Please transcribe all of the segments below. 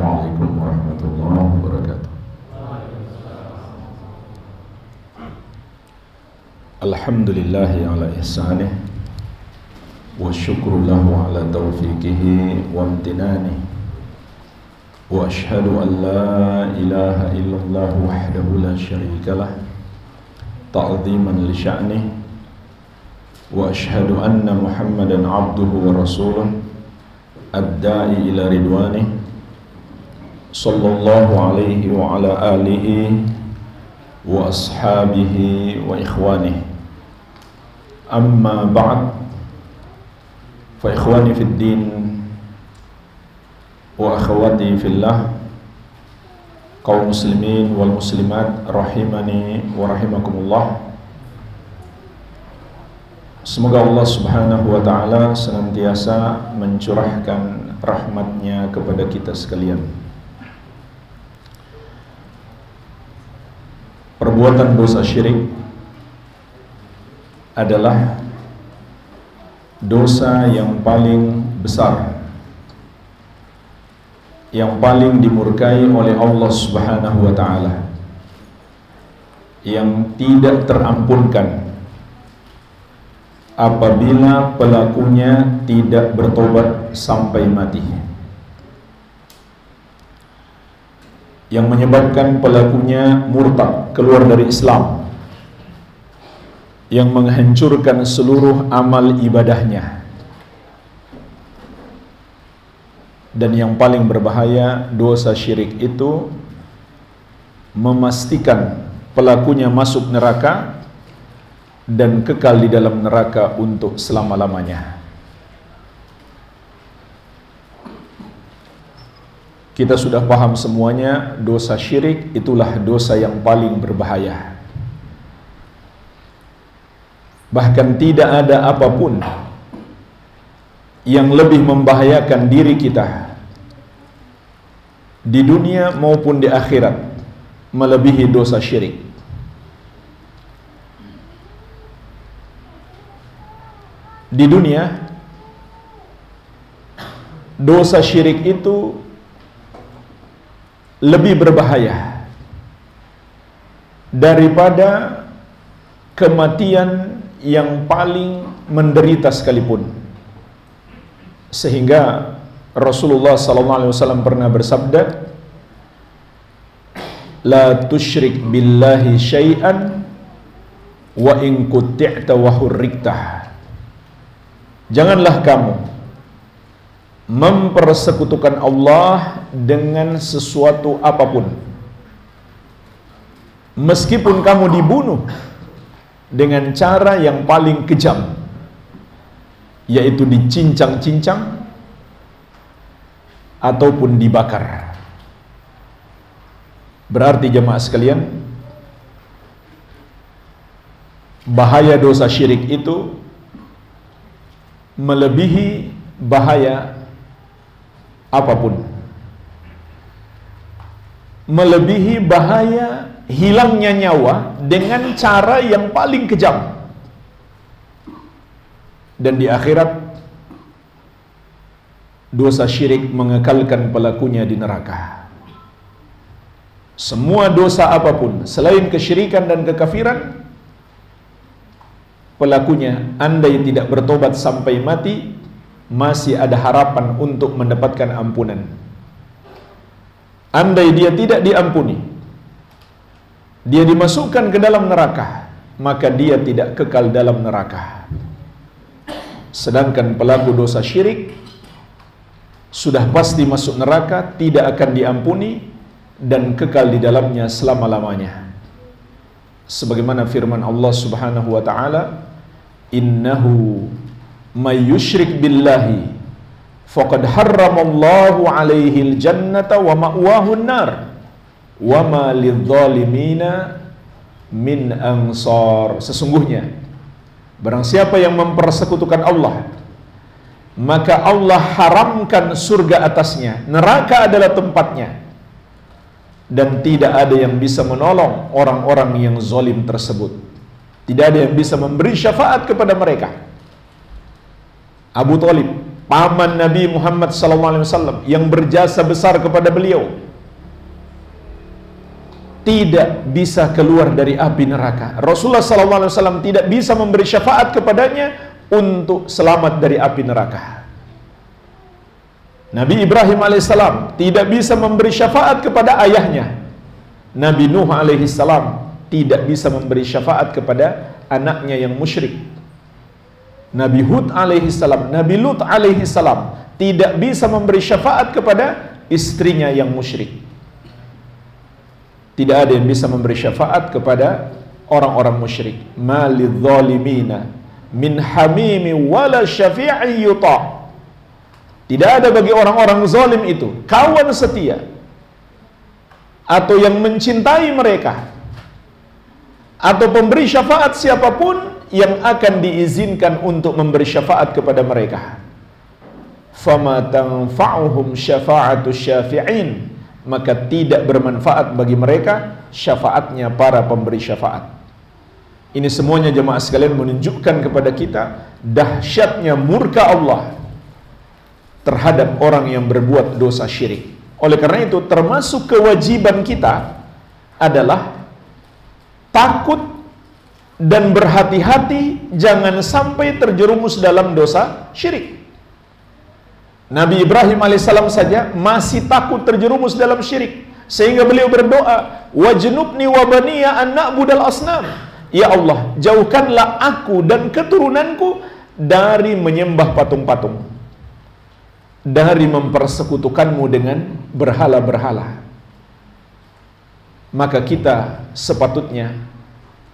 Assalamualaikum warahmatullahi wabarakatuh. Alhamdulillahi ala ihsanih wa syukru lahu ala taufiqihi wa amtinani wa ashhadu an la ilaha illallah wahdahu la syarikalah ta'ziman li sya'nih wa ashhadu anna Muhammadan abduhu wa rasuluh ad-da'i ila ridwanih sallallahu alaihi wa ala alihi wa ashabihi wa ikhwanih. Amma ba'd, fa ikhwani fid din wa akhwati fillah, kaum muslimin wal muslimat rahimani wa rahimakumullah. Semoga Allah subhanahu wa ta'ala senantiasa mencurahkan rahmatnya kepada kita sekalian. Perbuatan dosa syirik adalah dosa yang paling besar, yang paling dimurkai oleh Allah subhanahu wa ta'ala, yang tidak terampunkan apabila pelakunya tidak bertobat sampai mati, yang menyebabkan pelakunya murtad, keluar dari Islam, yang menghancurkan seluruh amal ibadahnya. Dan yang paling berbahaya, dosa syirik itu memastikan pelakunya masuk neraka dan kekal di dalam neraka untuk selama-lamanya. Kita sudah paham semuanya, dosa syirik itulah dosa yang paling berbahaya. Bahkan tidak ada apapun yang lebih membahayakan diri kita di dunia maupun di akhirat melebihi dosa syirik. Di dunia, dosa syirik itu lebih berbahaya daripada kematian yang paling menderita sekalipun. Sehingga Rasulullah SAW pernah bersabda, "La tusyrik billahi syai'an wa in qutti'ta wa hurrikta." Janganlah kamu mempersekutukan Allah dengan sesuatu apapun, meskipun kamu dibunuh dengan cara yang paling kejam, yaitu dicincang-cincang ataupun dibakar. Berarti jemaah sekalian, bahaya dosa syirik itu melebihi bahaya apapun, melebihi bahaya hilangnya nyawa dengan cara yang paling kejam. Dan di akhirat, dosa syirik mengekalkan pelakunya di neraka. Semua dosa apapun selain kesyirikan dan kekafiran, pelakunya andai tidak bertobat sampai mati, masih ada harapan untuk mendapatkan ampunan. Andai dia tidak diampuni, dia dimasukkan ke dalam neraka, maka dia tidak kekal dalam neraka. Sedangkan pelaku dosa syirik sudah pasti masuk neraka, tidak akan diampuni dan kekal di dalamnya selama-lamanya. Sebagaimana firman Allah Subhanahu wa ta'ala, "Innahu may yusyrik billahi faqad harramallahu alaihil jannata wa ma'wahun nar wa ma lidzalimina min ansar." Sesungguhnya barang siapa yang mempersekutukan Allah, maka Allah haramkan surga atasnya, neraka adalah tempatnya, dan tidak ada yang bisa menolong orang-orang yang zalim tersebut. Tidak ada yang bisa memberi syafaat kepada mereka. Abu Thalib paman Nabi Muhammad SAW yang berjasa besar kepada beliau, tidak bisa keluar dari api neraka. Rasulullah SAW tidak bisa memberi syafaat kepadanya untuk selamat dari api neraka. Nabi Ibrahim alaihissalam tidak bisa memberi syafaat kepada ayahnya. Nabi Nuh alaihissalam tidak bisa memberi syafaat kepada anaknya yang musyrik. Nabi Hud alaihissalam, Nabi Lut alaihissalam tidak bisa memberi syafaat kepada istrinya yang musyrik. Tidak ada yang bisa memberi syafaat kepada orang-orang musyrik. Malidh zalimina min hamimi wala syafi'i yuta'. Tidak ada bagi orang-orang zalim itu kawan setia atau yang mencintai mereka atau pemberi syafaat siapapun yang akan diizinkan untuk memberi syafaat kepada mereka. Fama tanfa'uhum syafa'atu syafi'in, maka tidak bermanfaat bagi mereka syafaatnya para pemberi syafaat. Ini semuanya jemaah sekalian menunjukkan kepada kita dahsyatnya murka Allah terhadap orang yang berbuat dosa syirik. Oleh karena itu, termasuk kewajiban kita adalah takut dan berhati-hati jangan sampai terjerumus dalam dosa syirik. Nabi Ibrahim alaihissalam saja masih takut terjerumus dalam syirik, sehingga beliau berdoa, wajnubni wa baniya an na'budal asnam. Ya Allah, jauhkanlah aku dan keturunanku dari menyembah patung-patung, dari mempersekutukanmu dengan berhala-berhala. Maka kita sepatutnya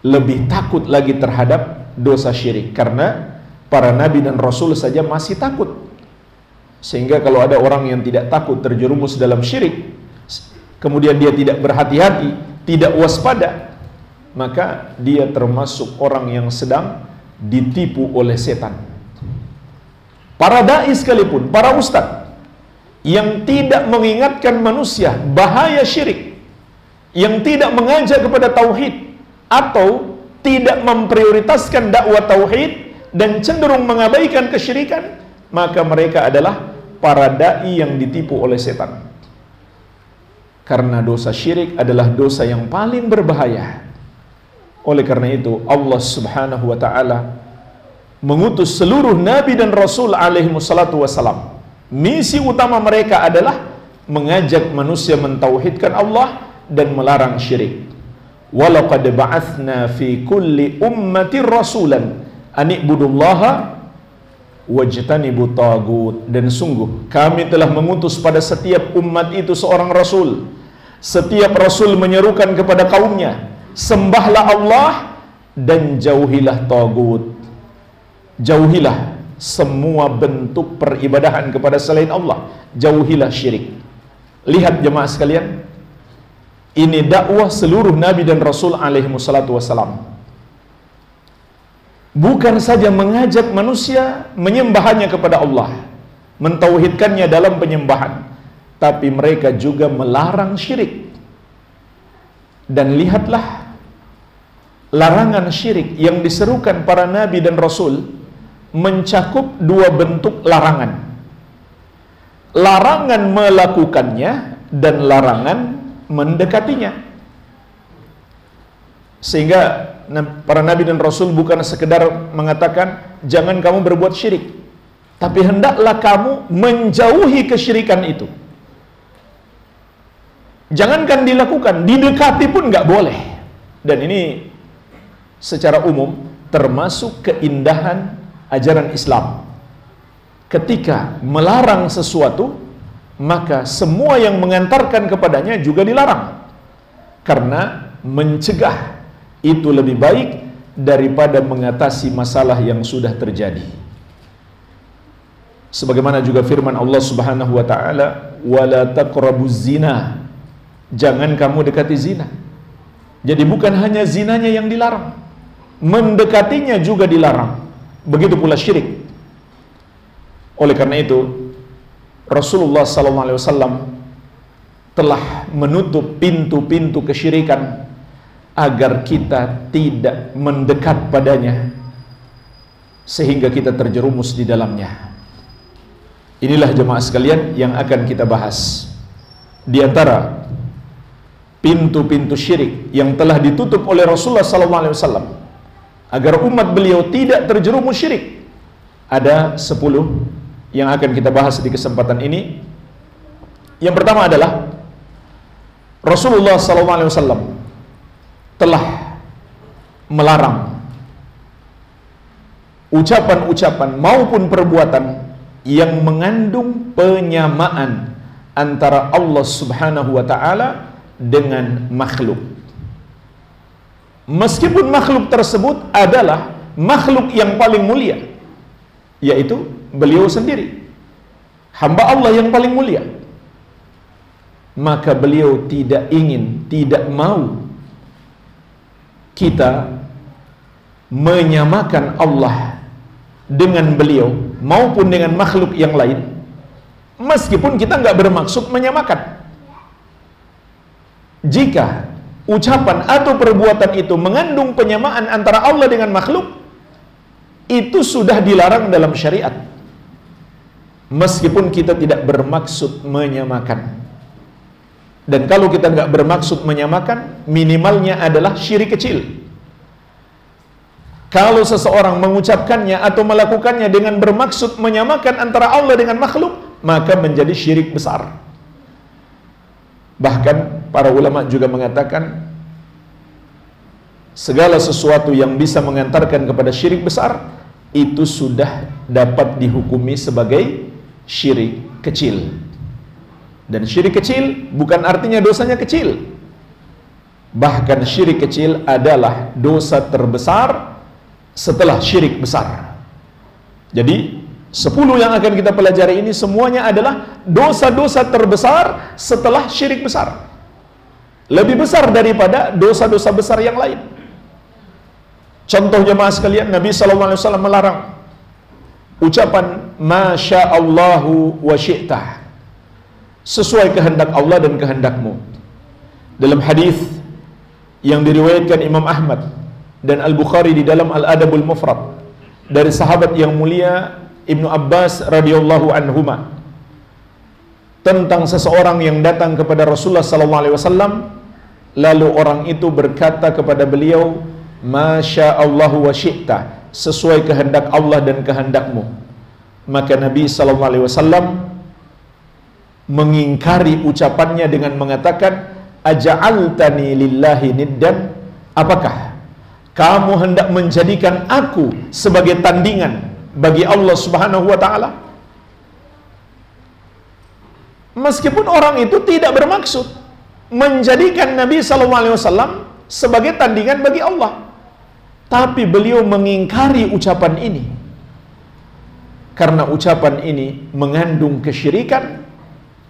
lebih takut lagi terhadap dosa syirik, karena para nabi dan rasul saja masih takut. Sehingga kalau ada orang yang tidak takut terjerumus dalam syirik, kemudian dia tidak berhati-hati, tidak waspada, maka dia termasuk orang yang sedang ditipu oleh setan. Para dai sekalipun, para ustadz yang tidak mengingatkan manusia bahaya syirik, yang tidak mengajak kepada tauhid atau tidak memprioritaskan dakwah tauhid dan cenderung mengabaikan kesyirikan, maka mereka adalah para dai yang ditipu oleh setan. Karena dosa syirik adalah dosa yang paling berbahaya. Oleh karena itu Allah Subhanahu wa taala mengutus seluruh nabi dan rasul alaihi wassalatu wassalam. Misi utama mereka adalah mengajak manusia mentauhidkan Allah dan melarang syirik. Walaqad ba'atsna fi kulli ummatin rasulan an i'budullaha wajtanibut tagut. Dan sungguh kami telah mengutus pada setiap umat itu seorang rasul. Setiap rasul menyerukan kepada kaumnya, sembahlah Allah dan jauhilah tagut. Jauhilah semua bentuk peribadahan kepada selain Allah. Jauhilah syirik. Lihat jemaah sekalian, ini dakwah seluruh nabi dan rasul alaihi wassalatu wassalam. Bukan saja mengajak manusia menyembah kepada Allah, mentauhidkannya dalam penyembahan, tapi mereka juga melarang syirik. Dan lihatlah larangan syirik yang diserukan para nabi dan rasul mencakup dua bentuk larangan. Larangan melakukannya dan larangan mendekatinya. Sehingga para nabi dan rasul bukan sekedar mengatakan jangan kamu berbuat syirik, tapi hendaklah kamu menjauhi kesyirikan itu. Jangankan dilakukan, didekati pun nggak boleh. Dan ini secara umum termasuk keindahan ajaran Islam. Ketika melarang sesuatu, maka semua yang mengantarkan kepadanya juga dilarang. Karena mencegah itu lebih baik daripada mengatasi masalah yang sudah terjadi. Sebagaimana juga firman Allah Subhanahu wa taala, "Wala taqrabuz zina." Jangan kamu dekati zina. Jadi bukan hanya zinanya yang dilarang, mendekatinya juga dilarang. Begitu pula syirik. Oleh karena itu Rasulullah SAW telah menutup pintu-pintu kesyirikan agar kita tidak mendekat padanya sehingga kita terjerumus di dalamnya. Inilah jemaah sekalian yang akan kita bahas. Di antara pintu-pintu syirik yang telah ditutup oleh Rasulullah SAW agar umat beliau tidak terjerumus syirik, ada 10 yang akan kita bahas di kesempatan ini. Yang pertama adalah Rasulullah SAW telah melarang ucapan-ucapan maupun perbuatan yang mengandung penyamaan antara Allah Subhanahu wa ta'ala dengan makhluk. Meskipun makhluk tersebut adalah makhluk yang paling mulia, yaitu beliau sendiri, hamba Allah yang paling mulia, maka beliau tidak ingin, tidak mau kita menyamakan Allah dengan beliau maupun dengan makhluk yang lain, meskipun kita nggak bermaksud menyamakan. Jika ucapan atau perbuatan itu mengandung penyamaan antara Allah dengan makhluk, itu sudah dilarang dalam syariat, meskipun kita tidak bermaksud menyamakan. Dan kalau kita nggak bermaksud menyamakan, minimalnya adalah syirik kecil. Kalau seseorang mengucapkannya atau melakukannya dengan bermaksud menyamakan antara Allah dengan makhluk, maka menjadi syirik besar. Bahkan para ulama juga mengatakan, segala sesuatu yang bisa mengantarkan kepada syirik besar, itu sudah dapat dihukumi sebagai syirik kecil. Dan syirik kecil bukan artinya dosanya kecil. Bahkan syirik kecil adalah dosa terbesar setelah syirik besar. Jadi 10 yang akan kita pelajari ini semuanya adalah dosa-dosa terbesar setelah syirik besar. Lebih besar daripada dosa-dosa besar yang lain. Contoh jemaah sekalian, Nabi SAW melarang ucapan Masya Allahu wa syi'tah, sesuai kehendak Allah dan kehendakmu. Dalam hadis yang diriwayatkan Imam Ahmad dan Al-Bukhari di dalam Al-Adabul Mufrad dari sahabat yang mulia Ibnu Abbas radhiyallahu anhuma, tentang seseorang yang datang kepada Rasulullah SAW, lalu orang itu berkata kepada beliau, Masya Allahu wa syi'ta, sesuai kehendak Allah dan kehendakmu. Maka Nabi SAW mengingkari ucapannya dengan mengatakan, Aja'altani lillahi niddan, apakah kamu hendak menjadikan aku sebagai tandingan bagi Allah Subhanahu wa ta'ala? Meskipun orang itu tidak bermaksud menjadikan Nabi SAW sebagai tandingan bagi Allah, tapi beliau mengingkari ucapan ini karena ucapan ini mengandung kesyirikan,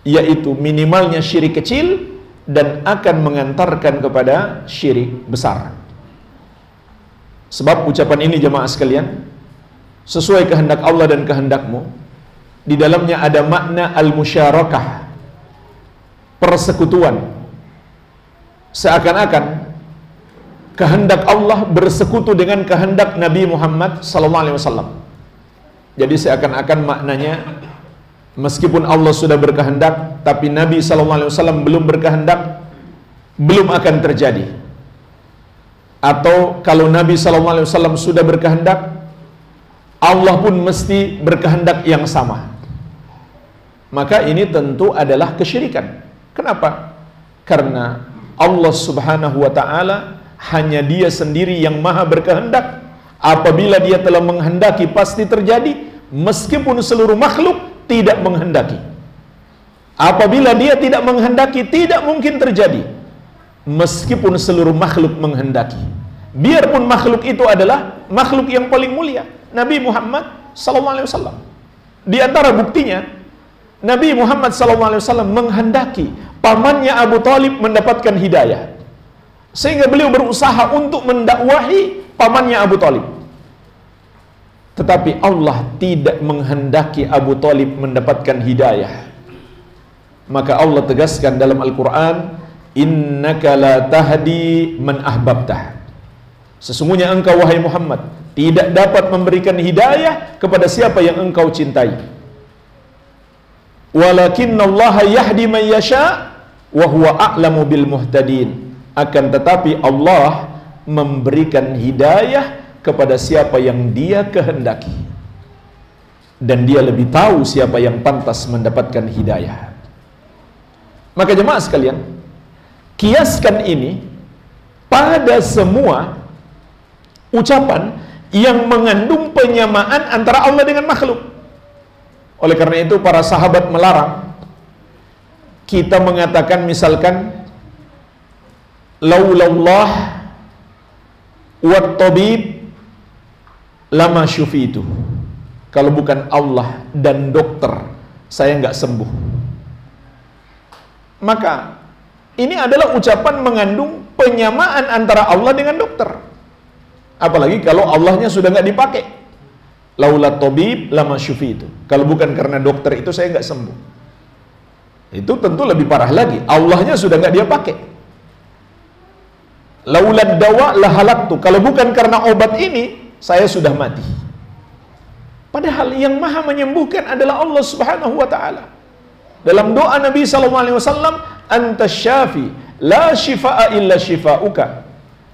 yaitu minimalnya syirik kecil dan akan mengantarkan kepada syirik besar. Sebab ucapan ini jemaah sekalian, sesuai kehendak Allah dan kehendakmu, di dalamnya ada makna al-musyarakah, persekutuan. Seakan-akan kehendak Allah bersekutu dengan kehendak Nabi Muhammad SAW. Jadi seakan-akan maknanya, meskipun Allah sudah berkehendak, tapi Nabi SAW belum berkehendak, belum akan terjadi. Atau kalau Nabi SAW sudah berkehendak, Allah pun mesti berkehendak yang sama. Maka ini tentu adalah kesyirikan. Kenapa? Karena Allah Subhanahu wa ta'ala hanya Dia sendiri yang maha berkehendak. Apabila Dia telah menghendaki pasti terjadi, meskipun seluruh makhluk tidak menghendaki. Apabila Dia tidak menghendaki, tidak mungkin terjadi, meskipun seluruh makhluk menghendaki. Biarpun makhluk itu adalah makhluk yang paling mulia, Nabi Muhammad SAW. Di antara buktinya, Nabi Muhammad SAW menghendaki pamannya Abu Talib mendapatkan hidayah, sehingga beliau berusaha untuk mendakwahi pamannya Abu Talib. Tetapi Allah tidak menghendaki Abu Talib mendapatkan hidayah. Maka Allah tegaskan dalam Al-Quran, Innaka la tahdi man ahbabtah. Sesungguhnya engkau wahai Muhammad tidak dapat memberikan hidayah kepada siapa yang engkau cintai. Walakinallaha yahdi man yasha wa huwa a'lamu bil muhtadin. Akan tetapi Allah memberikan hidayah kepada siapa yang Dia kehendaki, dan Dia lebih tahu siapa yang pantas mendapatkan hidayah. Maka jemaah sekalian, kiaskan ini pada semua ucapan yang mengandung penyamaan antara Allah dengan makhluk. Oleh karena itu para sahabat melarang kita mengatakan misalkan laulallah wat tabib lama syufitu. Kalau bukan Allah dan dokter, saya nggak sembuh. Maka ini adalah ucapan mengandung penyamaan antara Allah dengan dokter. Apalagi kalau Allahnya sudah nggak dipakai. Laula tabib lama syufitu. Kalau bukan karena dokter itu saya nggak sembuh. Itu tentu lebih parah lagi. Allahnya sudah nggak dia pakai. Laulad dawa lahalaktu. Kalau bukan karena obat ini, saya sudah mati. Padahal yang maha menyembuhkan adalah Allah Subhanahu wa ta'ala. Dalam doa Nabi SAW, Anta syafi, la shifa'a illa shifa'uka.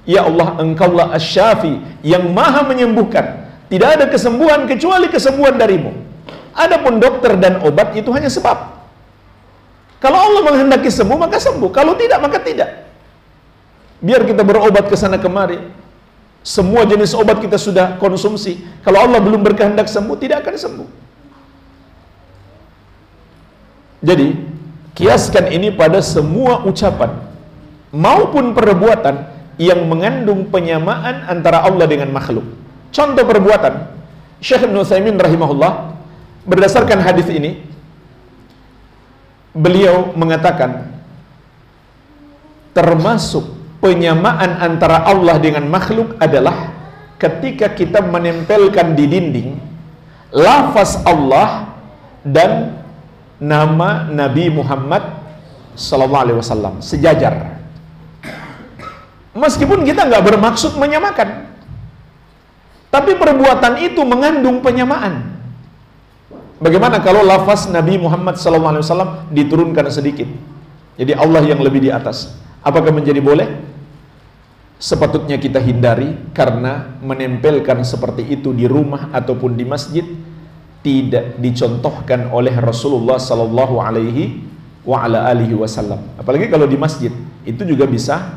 Ya Allah, Engkaulah asy-syafi, yang maha menyembuhkan. Tidak ada kesembuhan kecuali kesembuhan darimu. Adapun dokter dan obat itu hanya sebab. Kalau Allah menghendaki sembuh, maka sembuh. Kalau tidak, maka tidak. Biar kita berobat ke sana kemari. Semua jenis obat kita sudah konsumsi. Kalau Allah belum berkehendak sembuh, tidak akan sembuh. Jadi, kiaskan ini pada semua ucapan maupun perbuatan yang mengandung penyamaan antara Allah dengan makhluk. Contoh perbuatan, Syekh Ibnu Utsaimin rahimahullah, berdasarkan hadis ini, beliau mengatakan termasuk penyamaan antara Allah dengan makhluk adalah ketika kita menempelkan di dinding lafaz Allah dan nama Nabi Muhammad sallallahu alaihi wasallam sejajar. Meskipun kita nggak bermaksud menyamakan, tapi perbuatan itu mengandung penyamaan. Bagaimana kalau lafaz Nabi Muhammad SAW diturunkan sedikit? Jadi Allah yang lebih di atas. Apakah menjadi boleh? Sepatutnya kita hindari, karena menempelkan seperti itu di rumah ataupun di masjid tidak dicontohkan oleh Rasulullah SAW. Apalagi kalau di masjid, itu juga bisa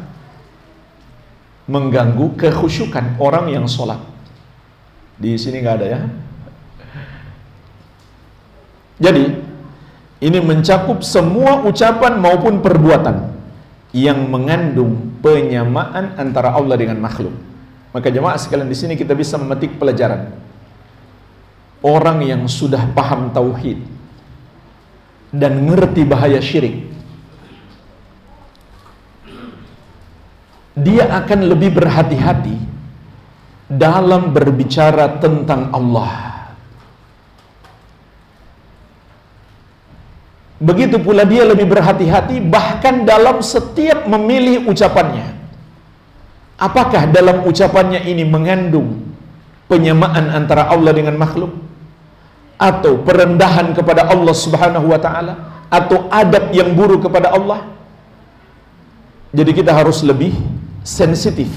mengganggu kekhusyukan orang yang sholat. Di sini nggak ada ya. Jadi ini mencakup semua ucapan maupun perbuatan yang mengandung penyamaan antara Allah dengan makhluk. Maka jemaah sekalian, di sini kita bisa memetik pelajaran. Orang yang sudah paham tauhid dan ngerti bahaya syirik, dia akan lebih berhati-hati dalam berbicara tentang Allah. Begitu pula dia lebih berhati-hati bahkan dalam setiap memilih ucapannya. Apakah dalam ucapannya ini mengandung penyamaan antara Allah dengan makhluk, atau perendahan kepada Allah Subhanahu wa ta'ala, atau adab yang buruk kepada Allah? Jadi kita harus lebih sensitif,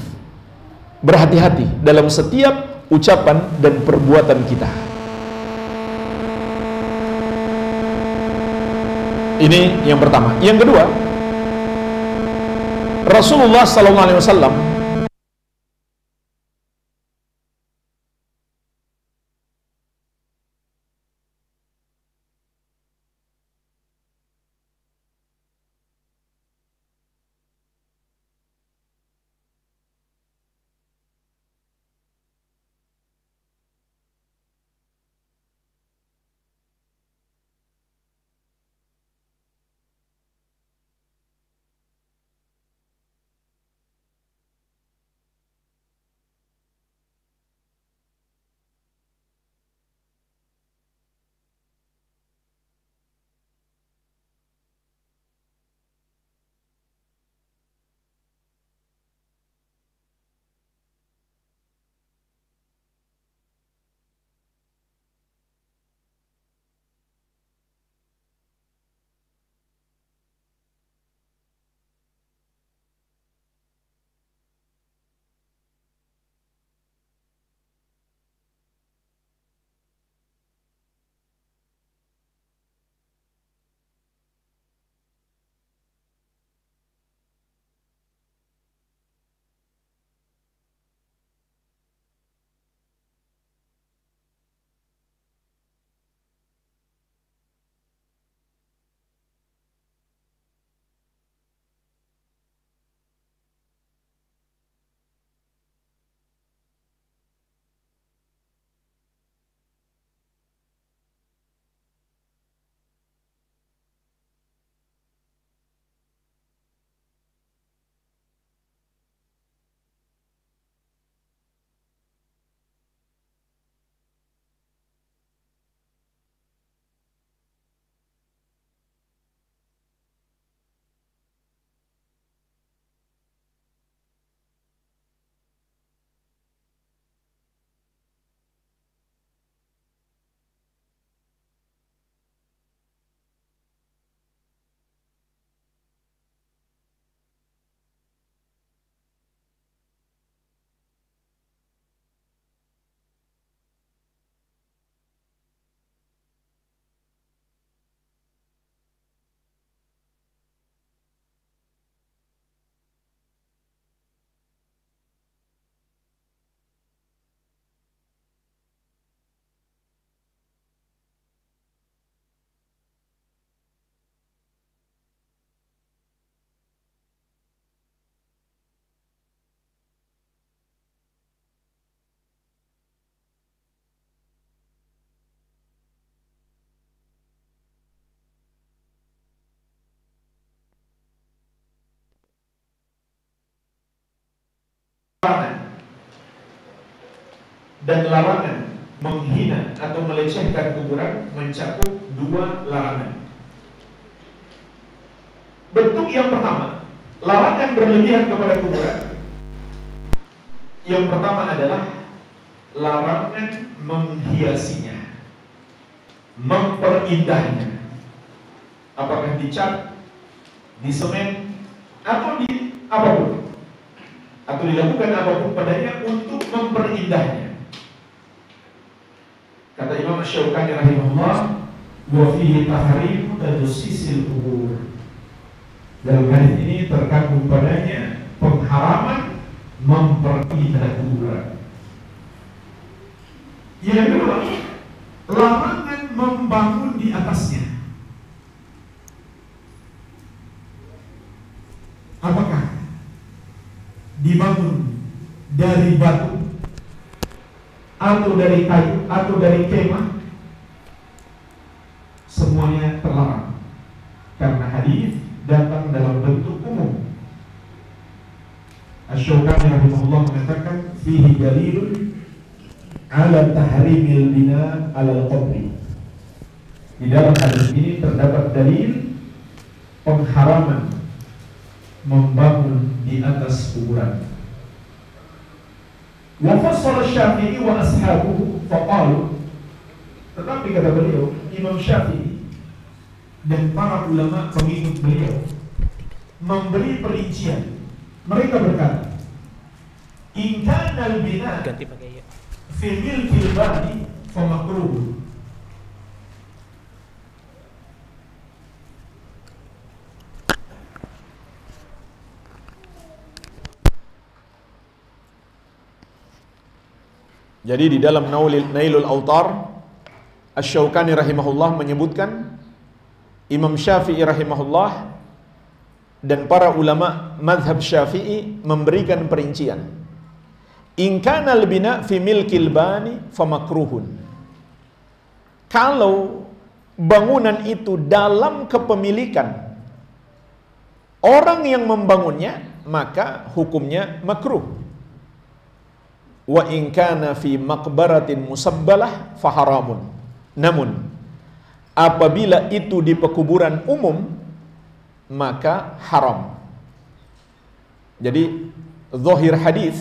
berhati-hati dalam setiap ucapan dan perbuatan kita. Ini yang pertama. Yang kedua, Rasulullah SAW Dan larangan menghina atau melecehkan kuburan mencakup 2 larangan. Bentuk yang pertama, larangan berlebihan kepada kuburan. Yang pertama adalah larangan menghiasinya, memperindahnya. Apakah dicat, disemen, atau di apapun, atau dilakukan apapun padanya untuk memperindahnya. Kata Imam Asy-Syaukani rahimahullah, wa fihi tahrimu tadsisil qubur. Dalam hadis ini terkandung padanya pengharaman memperindah kuburan. Yang kedua, larangan membangun di atasnya. Apakah dibangun dari batu, atau dari kayu, atau dari kemah? Semuanya terlarang, karena hadis datang dalam bentuk umum. Asy-Syaukani rahimahullah mengatakan fihi dalilun ala tahrimil bina ala al-qabri. Di dalam hadis ini terdapat dalil pengharaman membangun di atas kuburan. Wa fassara Syafi'i wa ashabuhu faqalu, tetapi kata beliau, Imam Syafi'i dan para ulama pengikut beliau memberi perincian. Mereka berkata, in kana al-bina fi milkil bani fa makruh. Jadi di dalam Nailul Autar, Asy-Syaukani rahimahullah menyebutkan Imam Syafi'i rahimahullah dan para ulama mazhab Syafi'i memberikan perincian. In kana al-bina fi milkil bani fa makruhun. Kalau bangunan itu dalam kepemilikan orang yang membangunnya, maka hukumnya makruh. Wa in kana fi maqbaratin musabbalah fa haramun. Namun apabila itu di pekuburan umum, maka haram. Jadi zahir hadis,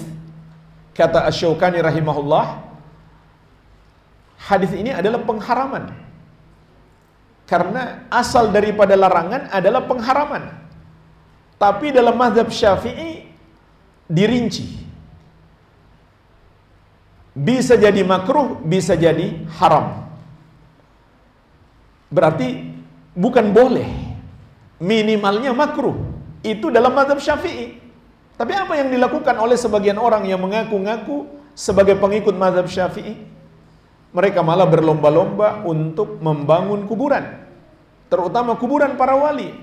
kata Asy-Syaukani rahimahullah, hadis ini adalah pengharaman. Karena asal daripada larangan adalah pengharaman. Tapi dalam mazhab Syafi'i dirinci. Bisa jadi makruh, bisa jadi haram. Berarti bukan boleh, minimalnya makruh. Itu dalam mazhab Syafi'i. Tapi apa yang dilakukan oleh sebagian orang yang mengaku-ngaku sebagai pengikut mazhab Syafi'i? Mereka malah berlomba-lomba untuk membangun kuburan, terutama kuburan para wali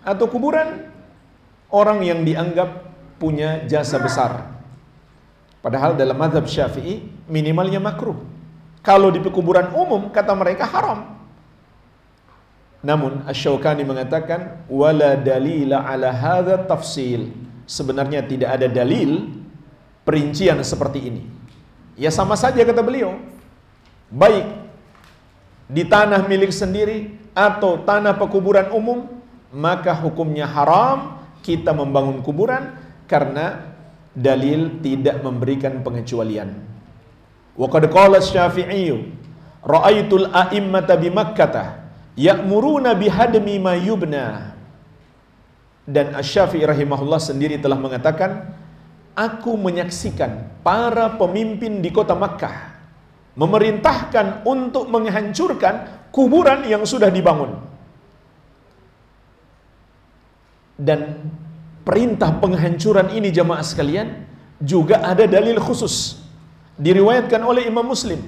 atau kuburan orang yang dianggap punya jasa besar. Padahal dalam mazhab Syafi'i minimalnya makruh. Kalau di kuburan umum, kata mereka haram. Namun Asy-Syaukani mengatakan wala dalila ala hadza tafsil. Sebenarnya tidak ada dalil perincian seperti ini. Ya sama saja kata beliau. Baik di tanah milik sendiri atau tanah pekuburan umum, maka hukumnya haram kita membangun kuburan karena dalil tidak memberikan pengecualian. Wa qad qala Asy-Syafi'i ra'aitul a'immata bi Makkah ya'muruna bihadmi ma yubna. Dan Asy-Syafi'i rahimahullah sendiri telah mengatakan, aku menyaksikan para pemimpin di kota Makkah memerintahkan untuk menghancurkan kuburan yang sudah dibangun. Dan perintah penghancuran ini jamaah sekalian juga ada dalil khusus, diriwayatkan oleh Imam Muslim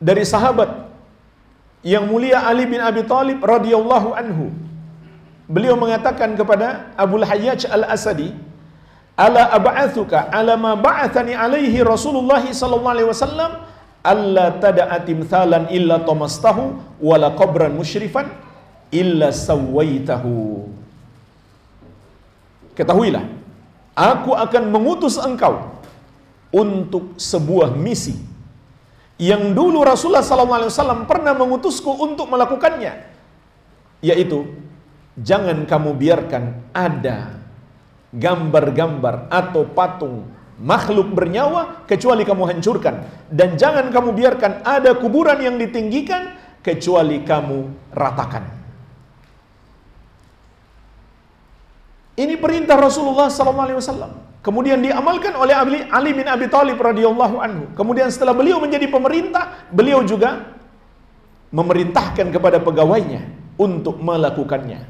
dari sahabat yang mulia Ali bin Abi Thalib radhiyallahu anhu. Beliau mengatakan kepada Abu Hayyaj Al-Asadi, ala ab'athuka ala ma ba'athani alaihi Rasulullah sallallahu alaihi wasallam alla tada'a timthalan illa tamastahu wala qabran musyrifan illa sawaitahu. Ketahuilah, Aku akan mengutus engkau untuk sebuah misi yang dulu Rasulullah SAW pernah mengutusku untuk melakukannya, yaitu jangan kamu biarkan ada gambar-gambar atau patung makhluk bernyawa kecuali kamu hancurkan, dan jangan kamu biarkan ada kuburan yang ditinggikan kecuali kamu ratakan. Ini perintah Rasulullah SAW. Kemudian diamalkan oleh Ali bin Abi Thalib radhiyallahu anhu. Kemudian setelah beliau menjadi pemerintah, beliau juga memerintahkan kepada pegawainya untuk melakukannya.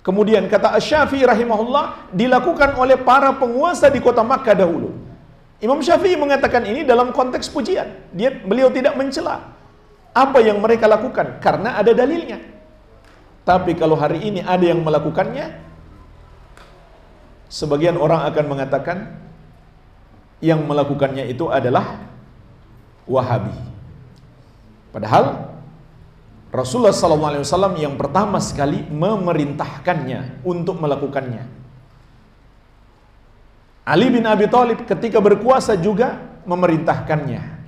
Kemudian kata Asy-Syafi'i rahimahullah, dilakukan oleh para penguasa di kota Makkah dahulu. Imam Syafi'i mengatakan ini dalam konteks pujian. Beliau tidak mencela apa yang mereka lakukan karena ada dalilnya. Tapi kalau hari ini ada yang melakukannya, sebagian orang akan mengatakan yang melakukannya itu adalah Wahabi. Padahal Rasulullah SAW yang pertama sekali memerintahkannya untuk melakukannya. Ali bin Abi Thalib ketika berkuasa juga memerintahkannya.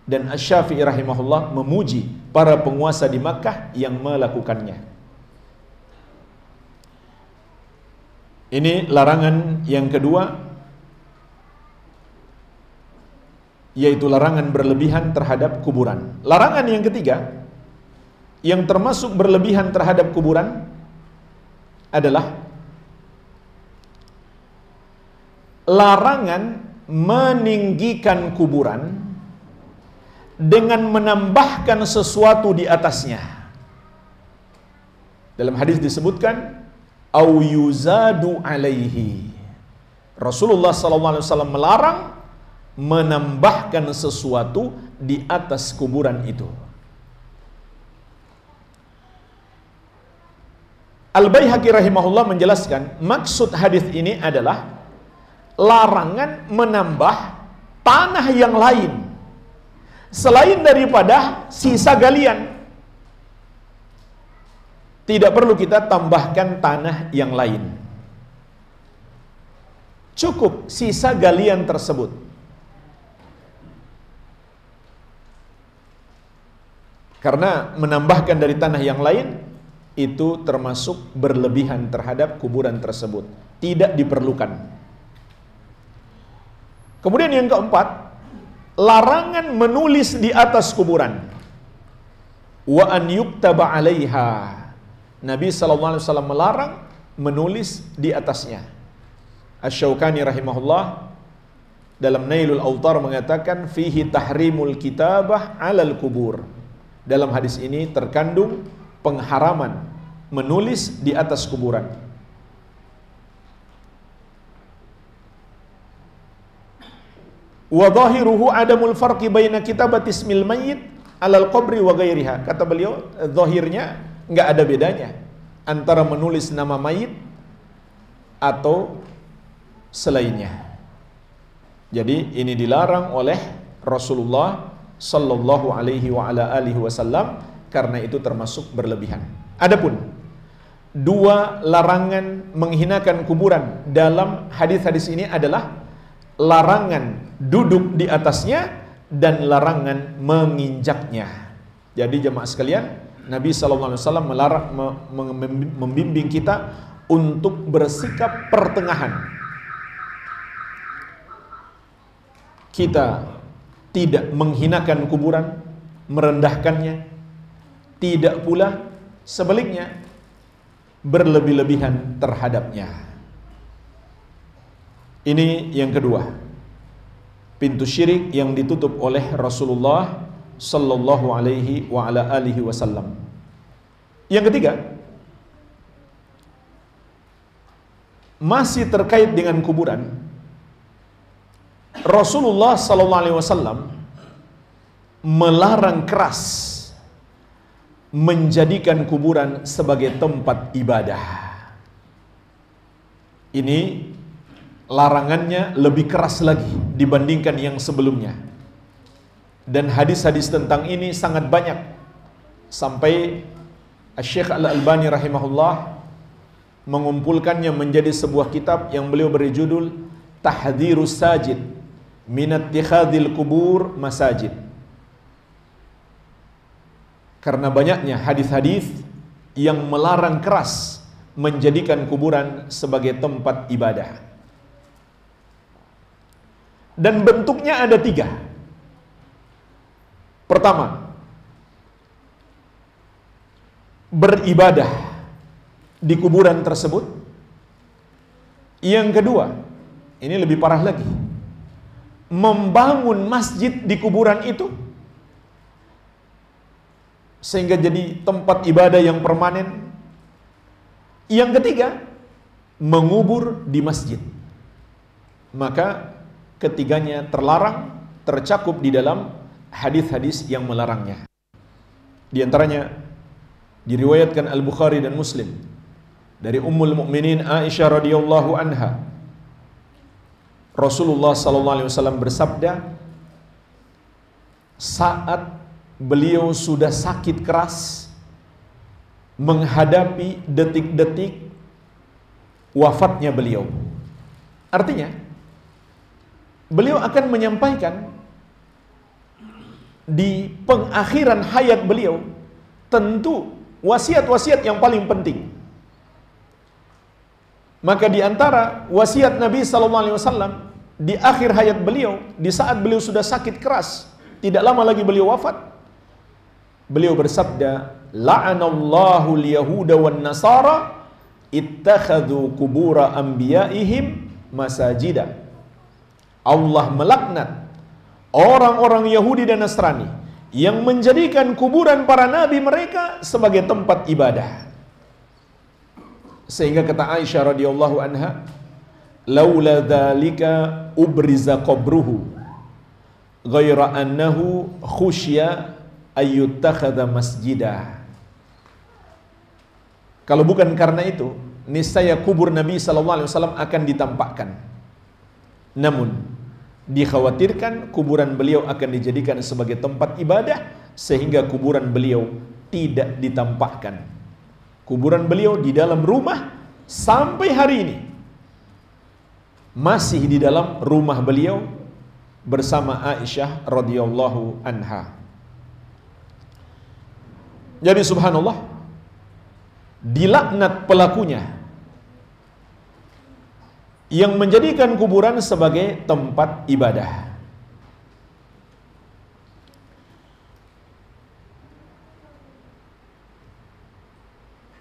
Dan Asy-Syafi'i rahimahullah memuji para penguasa di Makkah yang melakukannya. Ini larangan yang kedua, yaitu larangan berlebihan terhadap kuburan. Larangan yang ketiga, yang termasuk berlebihan terhadap kuburan adalah larangan meninggikan kuburan dengan menambahkan sesuatu di atasnya. Dalam hadis disebutkan au yuzadu alaihi. Rasulullah SAW melarang menambahkan sesuatu di atas kuburan itu. Al-Baihaqi rahimahullah menjelaskan, maksud hadis ini adalah larangan menambah tanah yang lain selain daripada sisa galian. Tidak perlu kita tambahkan tanah yang lain. Cukup sisa galian tersebut. Karena menambahkan dari tanah yang lain itu termasuk berlebihan terhadap kuburan tersebut. Tidak diperlukan. Kemudian yang keempat, larangan menulis di atas kuburan. Wa an yuktaba 'alaiha. Nabi SAW melarang menulis di atasnya. Asy-Syaukani rahimahullah dalam Nailul Awtar mengatakan fihi tahrimul kitabah 'alal kubur. Dalam hadis ini terkandung pengharaman menulis di atas kuburan. Wa dhahiruhu adamul farqi baina kitabati ismil mayyit 'alal qabri wa ghairiha. Kata beliau, zahirnya enggak ada bedanya antara menulis nama mayit atau selainnya. Jadi ini dilarang oleh Rasulullah sallallahu alaihi wa ala alihi wasallam karena itu termasuk berlebihan. Adapun dua larangan menghinakan kuburan dalam hadis-hadis ini adalah larangan duduk di atasnya dan larangan menginjaknya. Jadi jemaah sekalian, Nabi SAW melarang, membimbing kita untuk bersikap pertengahan. Kita tidak menghinakan kuburan, merendahkannya, tidak pula sebaliknya berlebih-lebihan terhadapnya. Ini yang kedua, pintu syirik yang ditutup oleh Rasulullah sallallahu alaihi wa ala alihi wasallam. Yang ketiga, masih terkait dengan kuburan. Rasulullah sallallahu alaihi wasallam melarang keras menjadikan kuburan sebagai tempat ibadah. Ini larangannya lebih keras lagi dibandingkan yang sebelumnya. Dan hadis-hadis tentang ini sangat banyak. Sampai Syekh Al-Albani rahimahullah mengumpulkannya menjadi sebuah kitab yang beliau beri judul Tahdhirus Sajid min ittikhadil kubur masajid. Karena banyaknya hadis-hadis yang melarang keras menjadikan kuburan sebagai tempat ibadah. Dan bentuknya ada 3. Pertama, beribadah di kuburan tersebut. Yang kedua, ini lebih parah lagi, membangun masjid di kuburan itu sehingga jadi tempat ibadah yang permanen. Yang ketiga, mengubur di masjid. Maka ketiganya terlarang, tercakup di dalam hadis-hadis yang melarangnya. Di antaranya diriwayatkan Al-Bukhari dan Muslim dari Ummul Mukminin Aisyah radhiyallahu anha, Rasulullah sallallahu alaihi wasallam bersabda saat beliau sudah sakit keras menghadapi detik-detik wafatnya beliau. Artinya beliau akan menyampaikan di pengakhiran hayat beliau tentu wasiat-wasiat yang paling penting. Maka di antara wasiat Nabi sallallahu alaihi wasallam di akhir hayat beliau, di saat beliau sudah sakit keras, tidak lama lagi beliau wafat, beliau bersabda, la'anallahu al-yahuda wan nasara ittakhadhu qubura anbiya'ihim masajida. Allah melaknat orang-orang Yahudi dan Nasrani yang menjadikan kuburan para nabi mereka sebagai tempat ibadah. Sehingga kata Aisyah radhiyallahu anha, laula dzalika ubriza qabruhu ghaira annahu khusyya ayyuttakhadha masjidah. Kalau bukan karena itu, niscaya kubur Nabi sallallahu alaihi wasallam akan ditampakkan. Namun dikhawatirkan kuburan beliau akan dijadikan sebagai tempat ibadah sehingga kuburan beliau tidak ditampakkan. Kuburan beliau di dalam rumah sampai hari ini masih di dalam rumah beliau bersama Aisyah radhiyallahu anha. Jadi subhanallah, dilaknat pelakunya yang menjadikan kuburan sebagai tempat ibadah.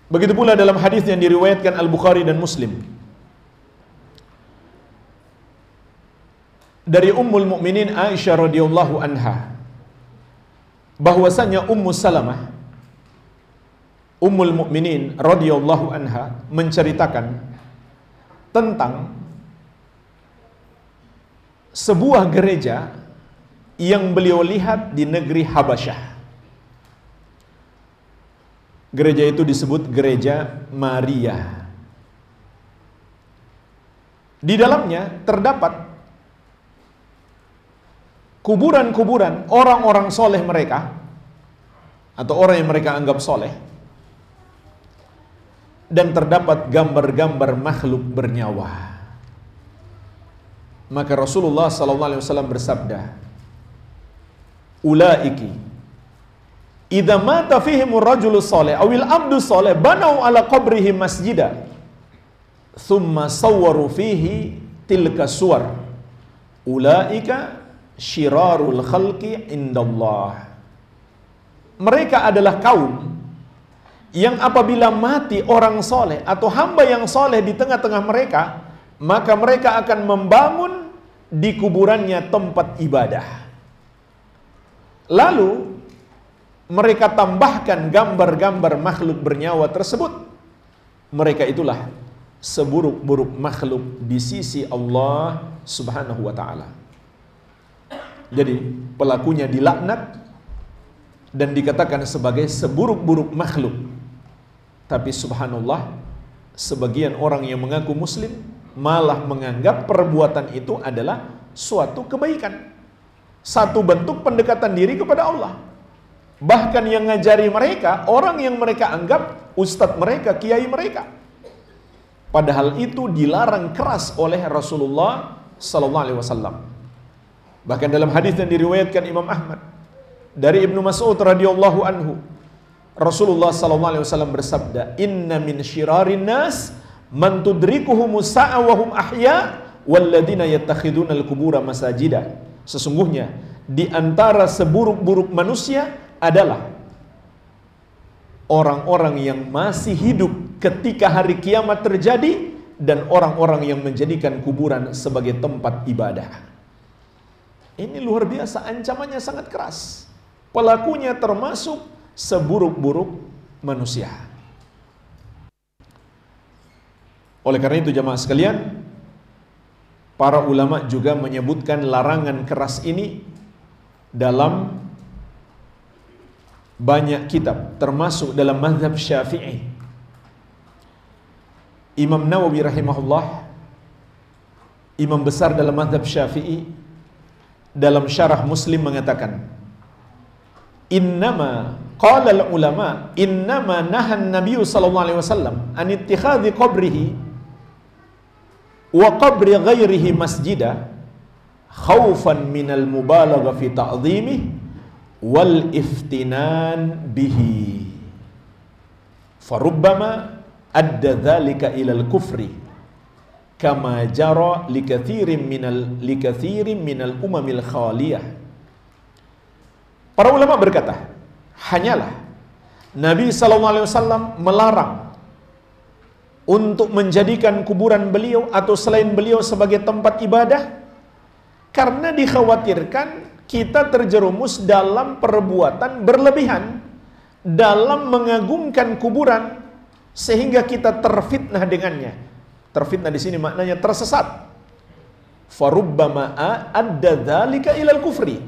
Begitu pula dalam hadis yang diriwayatkan Al-Bukhari dan Muslim dari Ummul Mukminin Aisyah radhiyallahu anha, bahwasanya Ummu Salamah Ummul Mukminin radhiyallahu anha menceritakan tentang sebuah gereja yang beliau lihat di negeri Habasyah. Gereja itu disebut Gereja Maria. Di dalamnya terdapat kuburan-kuburan orang-orang soleh mereka, atau orang yang mereka anggap soleh, dan terdapat gambar-gambar makhluk bernyawa. Maka Rasulullah SAW bersabda, ulaiki idza mata fihimur rajulu salih awil abdu salih banau ala qabrihi masjida thumma sawwaru fihi tilka suwar ulaika syirarul khalqi indallah. Mereka adalah kaum yang apabila mati orang soleh atau hamba yang soleh di tengah-tengah mereka, maka mereka akan membangun di kuburannya tempat ibadah. Lalu mereka tambahkan gambar-gambar makhluk bernyawa tersebut. Mereka itulah seburuk-buruk makhluk di sisi Allah Subhanahu wa ta'ala. Jadi pelakunya dilaknat dan dikatakan sebagai seburuk-buruk makhluk. Tapi subhanallah, sebagian orang yang mengaku muslim malah menganggap perbuatan itu adalah suatu kebaikan, satu bentuk pendekatan diri kepada Allah. Bahkan yang ngajari mereka, orang yang mereka anggap ustadz mereka, kiai mereka. Padahal itu dilarang keras oleh Rasulullah sallallahu alaihi wasallam. Bahkan dalam hadis yang diriwayatkan Imam Ahmad dari Ibnu Mas'ud radhiyallahu anhu, Rasulullah sallallahu alaihi wasallam bersabda, "Inna min syirarin nas man tudrikuhumus sa'a wa hum ahya walladzina yattakhiduna al-qubura masajida." Sesungguhnya di antara seburuk-buruk manusia adalah orang-orang yang masih hidup ketika hari kiamat terjadi dan orang-orang yang menjadikan kuburan sebagai tempat ibadah. Ini luar biasa, ancamannya sangat keras. Pelakunya termasuk seburuk-buruk manusia. Oleh karena itu jamaah sekalian, para ulama juga menyebutkan larangan keras ini dalam banyak kitab, termasuk dalam mazhab Syafi'i. Imam Nawawi rahimahullah, imam besar dalam mazhab Syafi'i, dalam syarah Muslim mengatakan, innama qala al-ulama innama nahan Nabi sallallahu alaihi wasallam an ittikhadhi qabrihi wa qabri ghairihi masjida khaufan minal mubalagha fi ta'dhimihi wal iftinan bihi farubbama adda dhalika ilal kufri kama jara likathirin minal umamil khaliyah. Para ulama berkata, hanyalah Nabi SAW melarang untuk menjadikan kuburan beliau atau selain beliau sebagai tempat ibadah karena dikhawatirkan kita terjerumus dalam perbuatan berlebihan dalam mengagungkan kuburan sehingga kita terfitnah dengannya. Terfitnah di sini maknanya tersesat. Farubbama adda dzalika ilal kufri.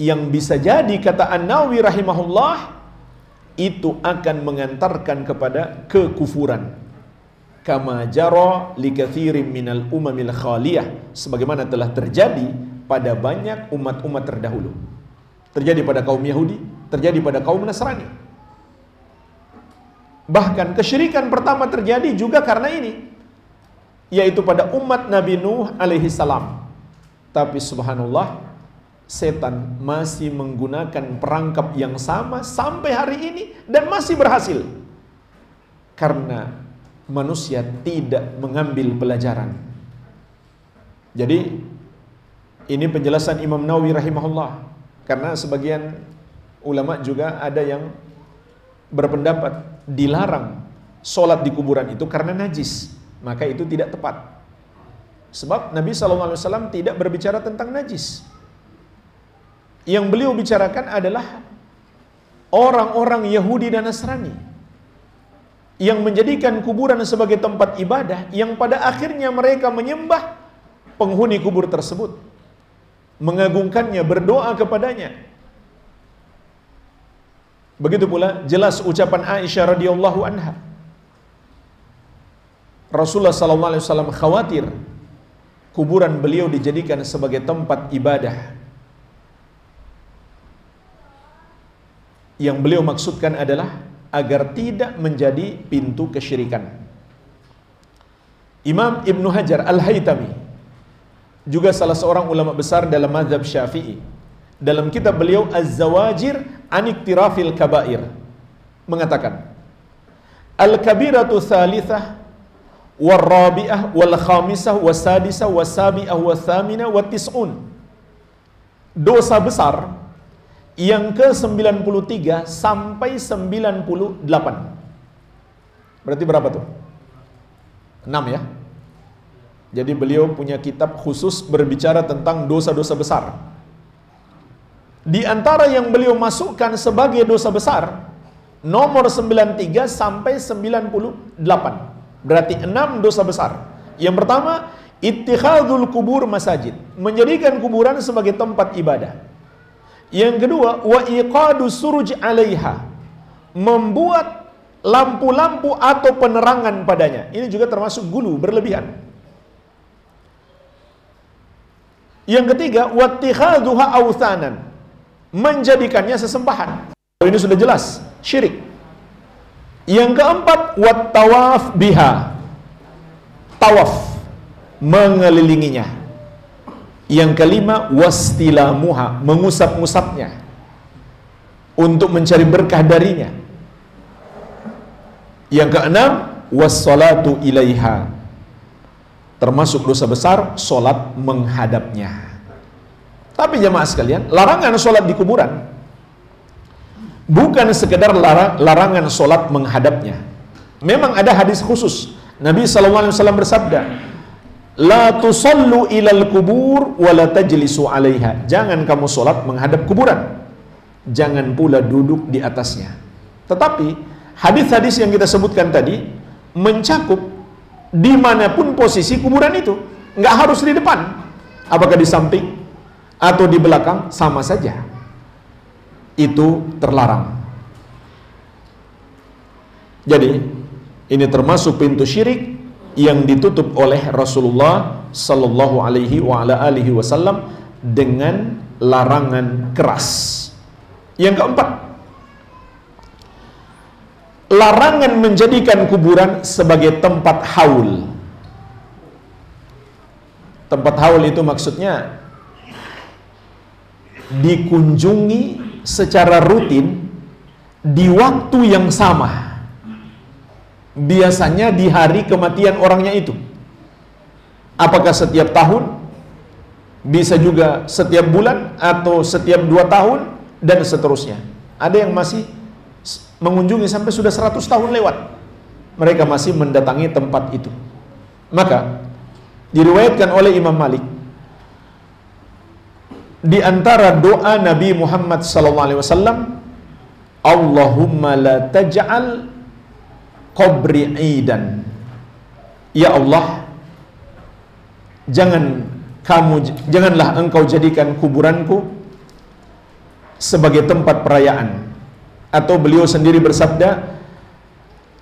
Yang bisa jadi kata An-Nawawi rahimahullah itu akan mengantarkan kepada kekufuran. Kama jara likathirin minal umamil khaliyah, sebagaimana telah terjadi pada banyak umat-umat terdahulu. Terjadi pada kaum Yahudi, terjadi pada kaum Nasrani. Bahkan kesyirikan pertama terjadi juga karena ini, yaitu pada umat Nabi Nuh alaihi salam. Tapi subhanallah, setan masih menggunakan perangkap yang sama sampai hari ini dan masih berhasil. Karena manusia tidak mengambil pelajaran. Jadi ini penjelasan Imam Nawawi rahimahullah. Karena sebagian ulama juga ada yang berpendapat dilarang sholat di kuburan itu karena najis, maka itu tidak tepat. Sebab Nabi SAW tidak berbicara tentang najis. Yang beliau bicarakan adalah orang-orang Yahudi dan Nasrani yang menjadikan kuburan sebagai tempat ibadah, yang pada akhirnya mereka menyembah penghuni kubur tersebut, mengagungkannya, berdoa kepadanya. Begitu pula jelas ucapan Aisyah radhiyallahu anha. Rasulullah sallallahu alaihi wasallam khawatir kuburan beliau dijadikan sebagai tempat ibadah. Yang beliau maksudkan adalah agar tidak menjadi pintu kesyirikan. Imam Ibnu Hajar Al-Haytami, juga salah seorang ulama besar dalam mazhab Syafi'i, dalam kitab beliau Az-Zawajir an Iktirafil Kabair mengatakan, Al-kabiratu thalithah wal rabi'ah wal khamisah was sadisah was sabi'ah was thaminah wat tis'un. Dosa besar yang ke-93 sampai 98. Berarti berapa tuh? 6 ya. Jadi beliau punya kitab khusus berbicara tentang dosa-dosa besar. Di antara yang beliau masukkan sebagai dosa besar, nomor 93 sampai 98. Berarti 6 dosa besar. Yang pertama, ittikhadul kubur masajid, menjadikan kuburan sebagai tempat ibadah. Yang kedua, wa iqadu suruj 'alaiha, membuat lampu-lampu atau penerangan padanya. Ini juga termasuk gulu, berlebihan. Yang ketiga, wattikhaduha authanan, menjadikannya sesembahan. Ini sudah jelas syirik. Yang keempat, wattawaf biha, tawaf, mengelilinginya. Yang kelima, wastilamuha, mengusap-ngusapnya untuk mencari berkah darinya. Yang keenam, wassalatu ilaiha, termasuk dosa besar solat menghadapnya. Tapi jemaah sekalian, larangan solat di kuburan bukan sekedar larangan solat menghadapnya. Memang ada hadis khusus. Nabi SAW bersabda, la tusallu ilal kubur wa la tajlisu alaiha. Jangan kamu solat menghadap kuburan, jangan pula duduk di atasnya. Tetapi hadis-hadis yang kita sebutkan tadi mencakup dimanapun posisi kuburan itu, nggak harus di depan. Apakah di samping atau di belakang, sama saja. Itu terlarang. Jadi ini termasuk pintu syirik yang ditutup oleh Rasulullah Sallallahu Alaihi Wasallam dengan larangan keras. Yang keempat, larangan menjadikan kuburan sebagai tempat haul. Tempat haul itu maksudnya dikunjungi secara rutin di waktu yang sama. Biasanya di hari kematian orangnya itu. Apakah setiap tahun? Bisa juga setiap bulan atau setiap 2 tahun dan seterusnya. Ada yang masih mengunjungi sampai sudah 100 tahun lewat. Mereka masih mendatangi tempat itu. Maka diriwayatkan oleh Imam Malik, di antara doa Nabi Muhammad SAW, Allahumma la taj'al qabri idan. Ya Allah, janganlah engkau jadikan kuburanku sebagai tempat perayaan. Atau beliau sendiri bersabda,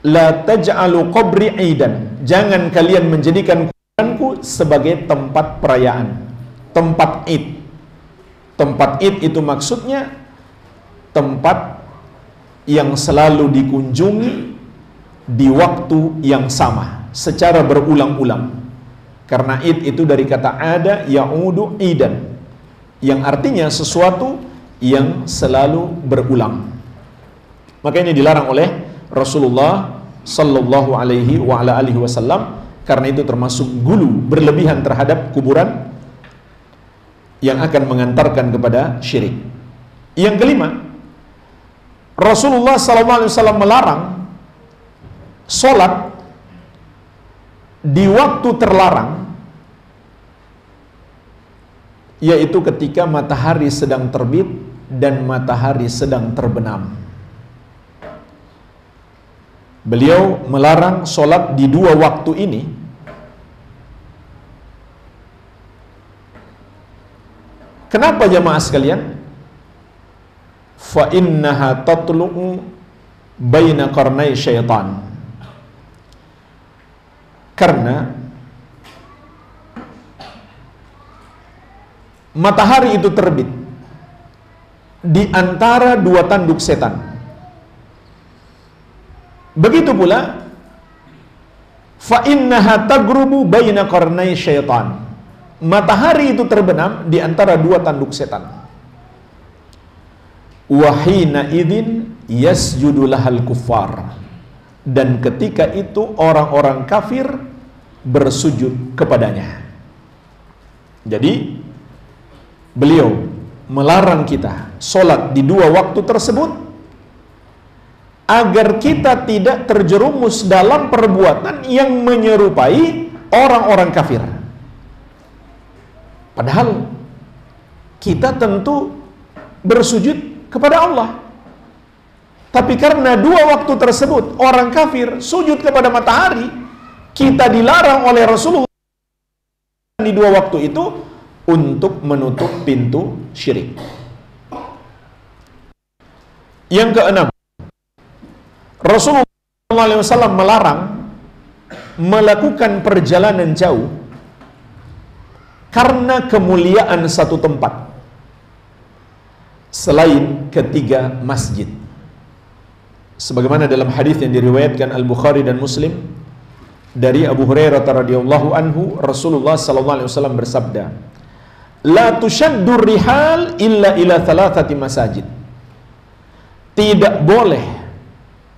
la taj'alu qabri idan. Jangan kalian menjadikan kuburanku sebagai tempat perayaan, tempat id. Tempat id itu maksudnya tempat yang selalu dikunjungi di waktu yang sama secara berulang-ulang. Karena id itu dari kata ada ya'udu idan, yang artinya sesuatu yang selalu berulang. Maka ini dilarang oleh Rasulullah Sallallahu Alaihi Wasallam, karena itu termasuk gulu, berlebihan terhadap kuburan yang akan mengantarkan kepada syirik. Yang kelima, Rasulullah SAW melarang solat di waktu terlarang, yaitu ketika matahari sedang terbit dan matahari sedang terbenam. Beliau melarang solat di 2 waktu ini Kenapa jamaah sekalian? Fa innaha tatlu'u baina qarnai syaitan. Karena matahari itu terbit di antara 2 tanduk setan. Begitu pula fa innaha tagrubu baina qarnai syaitan. Matahari itu terbenam di antara 2 tanduk setan. Wahina idzin yasjudu lahal kuffar. Dan ketika itu orang-orang kafir bersujud kepadanya. Jadi beliau melarang kita solat di 2 waktu tersebut agar kita tidak terjerumus dalam perbuatan yang menyerupai orang-orang kafir. Padahal kita tentu bersujud kepada Allah. Tapi karena 2 waktu tersebut orang kafir sujud kepada matahari, kita dilarang oleh Rasulullah di 2 waktu itu untuk menutup pintu syirik. Yang keenam, Rasulullah SAW melarang melakukan perjalanan jauh karena kemuliaan satu tempat selain ketiga masjid. Sebagaimana dalam hadis yang diriwayatkan Al-Bukhari dan Muslim dari Abu Hurairah radhiyallahu anhu, Rasulullah sallallahu alaihi wasallam bersabda, "La tushaddur rihal illa ila thalathati masajid." Tidak boleh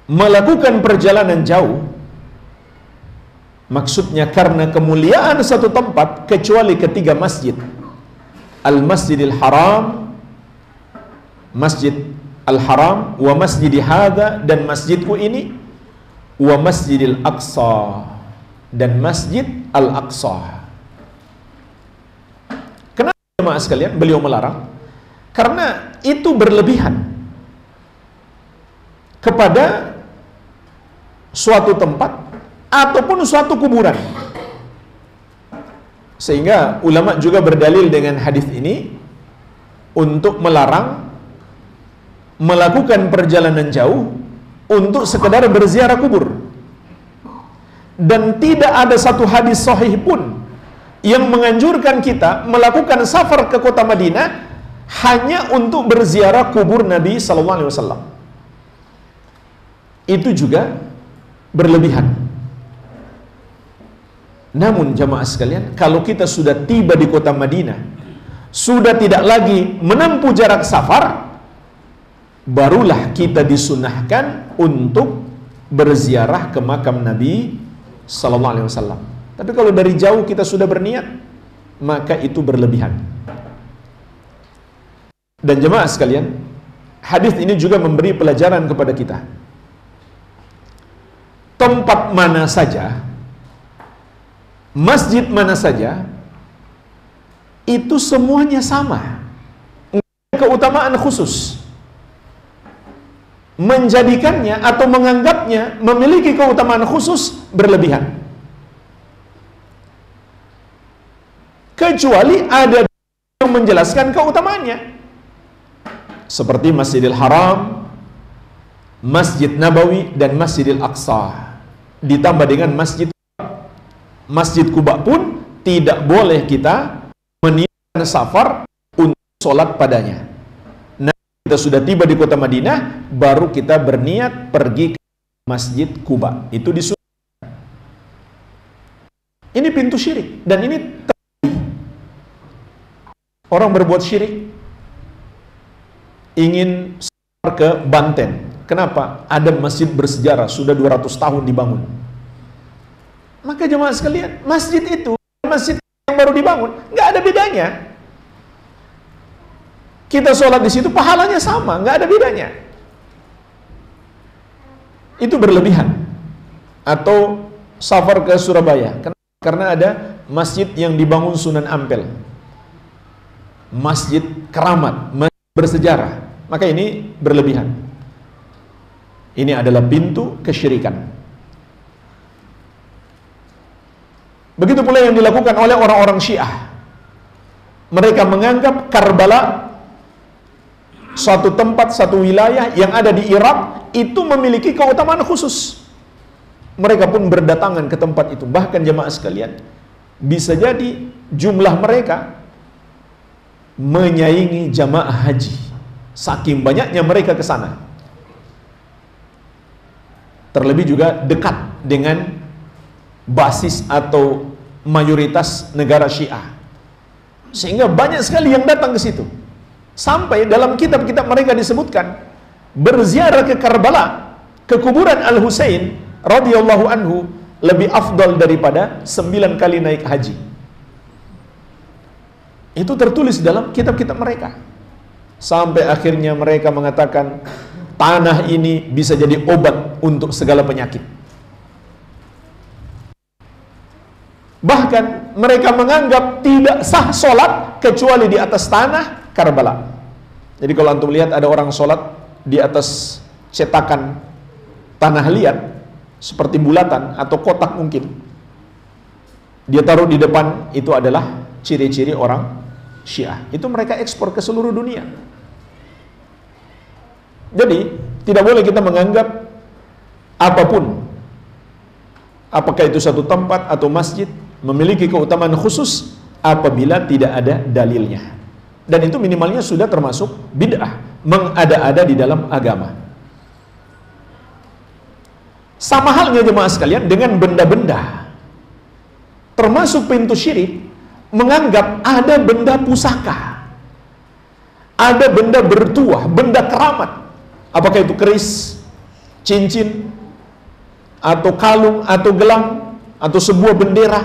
melakukan perjalanan jauh, maksudnya karena kemuliaan satu tempat, kecuali ketiga masjid. Al-Masjidil Haram, Masjid Al-Haram, wa masjidi hadza, dan masjidku ini, wa Masjidil Aqsa, dan Masjid Al-Aqsa. Kenapa jemaah sekalian beliau melarang? Karena itu berlebihan kepada suatu tempat ataupun suatu kuburan. Sehingga ulama juga berdalil dengan hadis ini untuk melarang melakukan perjalanan jauh untuk sekedar berziarah kubur. Dan tidak ada satu hadis sahih pun yang menganjurkan kita melakukan safar ke kota Madinah hanya untuk berziarah kubur Nabi sallallahu alaihi wasallam. Itu juga berlebihan. Namun jamaah sekalian, kalau kita sudah tiba di kota Madinah, sudah tidak lagi menempuh jarak safar, barulah kita disunahkan untuk berziarah ke makam Nabi sallallahu alaihi wasallam. Tapi kalau dari jauh kita sudah berniat, maka itu berlebihan. Dan jemaah sekalian, hadis ini juga memberi pelajaran kepada kita. Tempat mana saja, masjid mana saja, itu semuanya sama. Keutamaan khusus menjadikannya atau menganggapnya memiliki keutamaan khusus berlebihan. Kecuali ada yang menjelaskan keutamaannya. Seperti Masjidil Haram, Masjid Nabawi, dan Masjidil Aqsa. Ditambah dengan Masjid Quba pun tidak boleh kita meniatkan safar untuk sholat padanya. Nah, kita sudah tiba di kota Madinah, baru kita berniat pergi ke Masjid Quba. Itu disunnahkan. Ini pintu syirik, dan ini orang berbuat syirik ingin safar ke Banten. Kenapa? Ada masjid bersejarah, sudah 200 tahun dibangun. Maka jemaah sekalian, masjid itu, masjid yang baru dibangun, nggak ada bedanya. Kita sholat di situ, pahalanya sama, nggak ada bedanya. Itu berlebihan. Atau safar ke Surabaya, karena ada masjid yang dibangun Sunan Ampel, masjid keramat, masjid bersejarah, maka ini berlebihan. Ini adalah pintu kesyirikan. Begitu pula yang dilakukan oleh orang-orang Syiah. Mereka menganggap Karbala, suatu tempat, satu wilayah yang ada di Irak, itu memiliki keutamaan khusus. Mereka pun berdatangan ke tempat itu. Bahkan jemaah sekalian, bisa jadi jumlah mereka menyaingi jamaah haji. Saking banyaknya mereka ke sana. Terlebih juga dekat dengan basis atau mayoritas negara Syiah, sehingga banyak sekali yang datang ke situ. Sampai dalam kitab-kitab mereka disebutkan berziarah ke Karbala, ke kuburan Al-Husain radhiyallahu anhu, lebih afdal daripada 9 kali naik haji. Itu tertulis dalam kitab-kitab mereka. Sampai akhirnya mereka mengatakan tanah ini bisa jadi obat untuk segala penyakit. Bahkan mereka menganggap tidak sah sholat kecuali di atas tanah Karbala. Jadi kalau antum lihat ada orang sholat di atas cetakan tanah liat, seperti bulatan atau kotak mungkin, dia taruh di depan, itu adalah ciri-ciri orang Syiah. Itu mereka ekspor ke seluruh dunia. Jadi tidak boleh kita menganggap apapun, apakah itu satu tempat atau masjid, memiliki keutamaan khusus apabila tidak ada dalilnya. Dan itu minimalnya sudah termasuk bid'ah, mengada-ada di dalam agama. Sama halnya jemaah sekalian dengan benda-benda termasuk pintu syirik menganggap ada benda pusaka, ada benda bertuah, benda keramat. Apakah itu keris, cincin, atau kalung, atau gelang, atau sebuah bendera,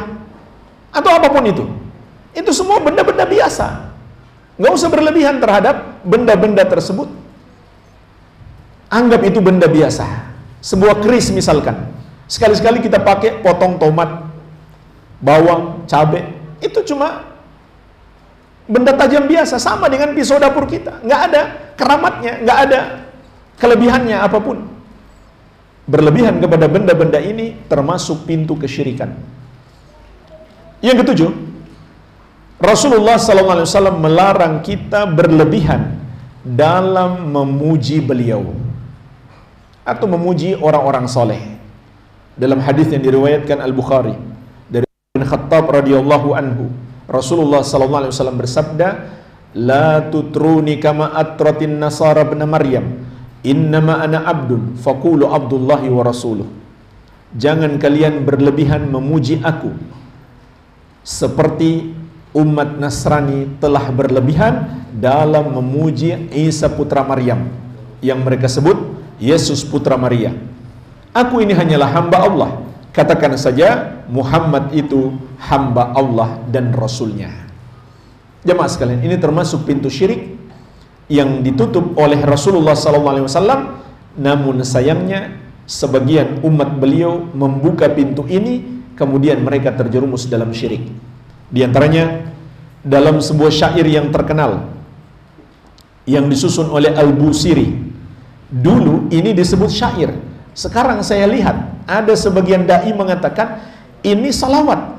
atau apapun itu. Itu semua benda-benda biasa. Nggak usah berlebihan terhadap benda-benda tersebut. Anggap itu benda biasa. Sebuah keris misalkan, sekali-sekali kita pakai potong tomat, bawang, cabai, itu cuma benda tajam biasa, sama dengan pisau dapur kita. Nggak ada keramatnya, nggak ada kelebihannya apapun. Berlebihan kepada benda-benda ini termasuk pintu kesyirikan. Yang ketujuh, Rasulullah SAW melarang kita berlebihan dalam memuji beliau atau memuji orang-orang soleh. Dalam hadis yang diriwayatkan Al-Bukhari dari Ibn Khattab radhiyallahu anhu, Rasulullah SAW bersabda, "La tutruni kama atratin nasara ibn Maryam, innama ana abdun faqulu abdullahi wa rasuluh." Jangan kalian berlebihan memuji aku seperti umat Nasrani telah berlebihan dalam memuji Isa putra Maryam, yang mereka sebut Yesus putra Maria. Aku ini hanyalah hamba Allah. Katakan saja Muhammad itu hamba Allah dan Rasulnya. Jemaah sekalian, ini termasuk pintu syirik yang ditutup oleh Rasulullah SAW. Namun sayangnya sebagian umat beliau membuka pintu ini, kemudian mereka terjerumus dalam syirik. Di antaranya dalam sebuah syair yang terkenal yang disusun oleh Al-Busiri. Dulu ini disebut syair. Sekarang saya lihat ada sebagian dai mengatakan ini salawat.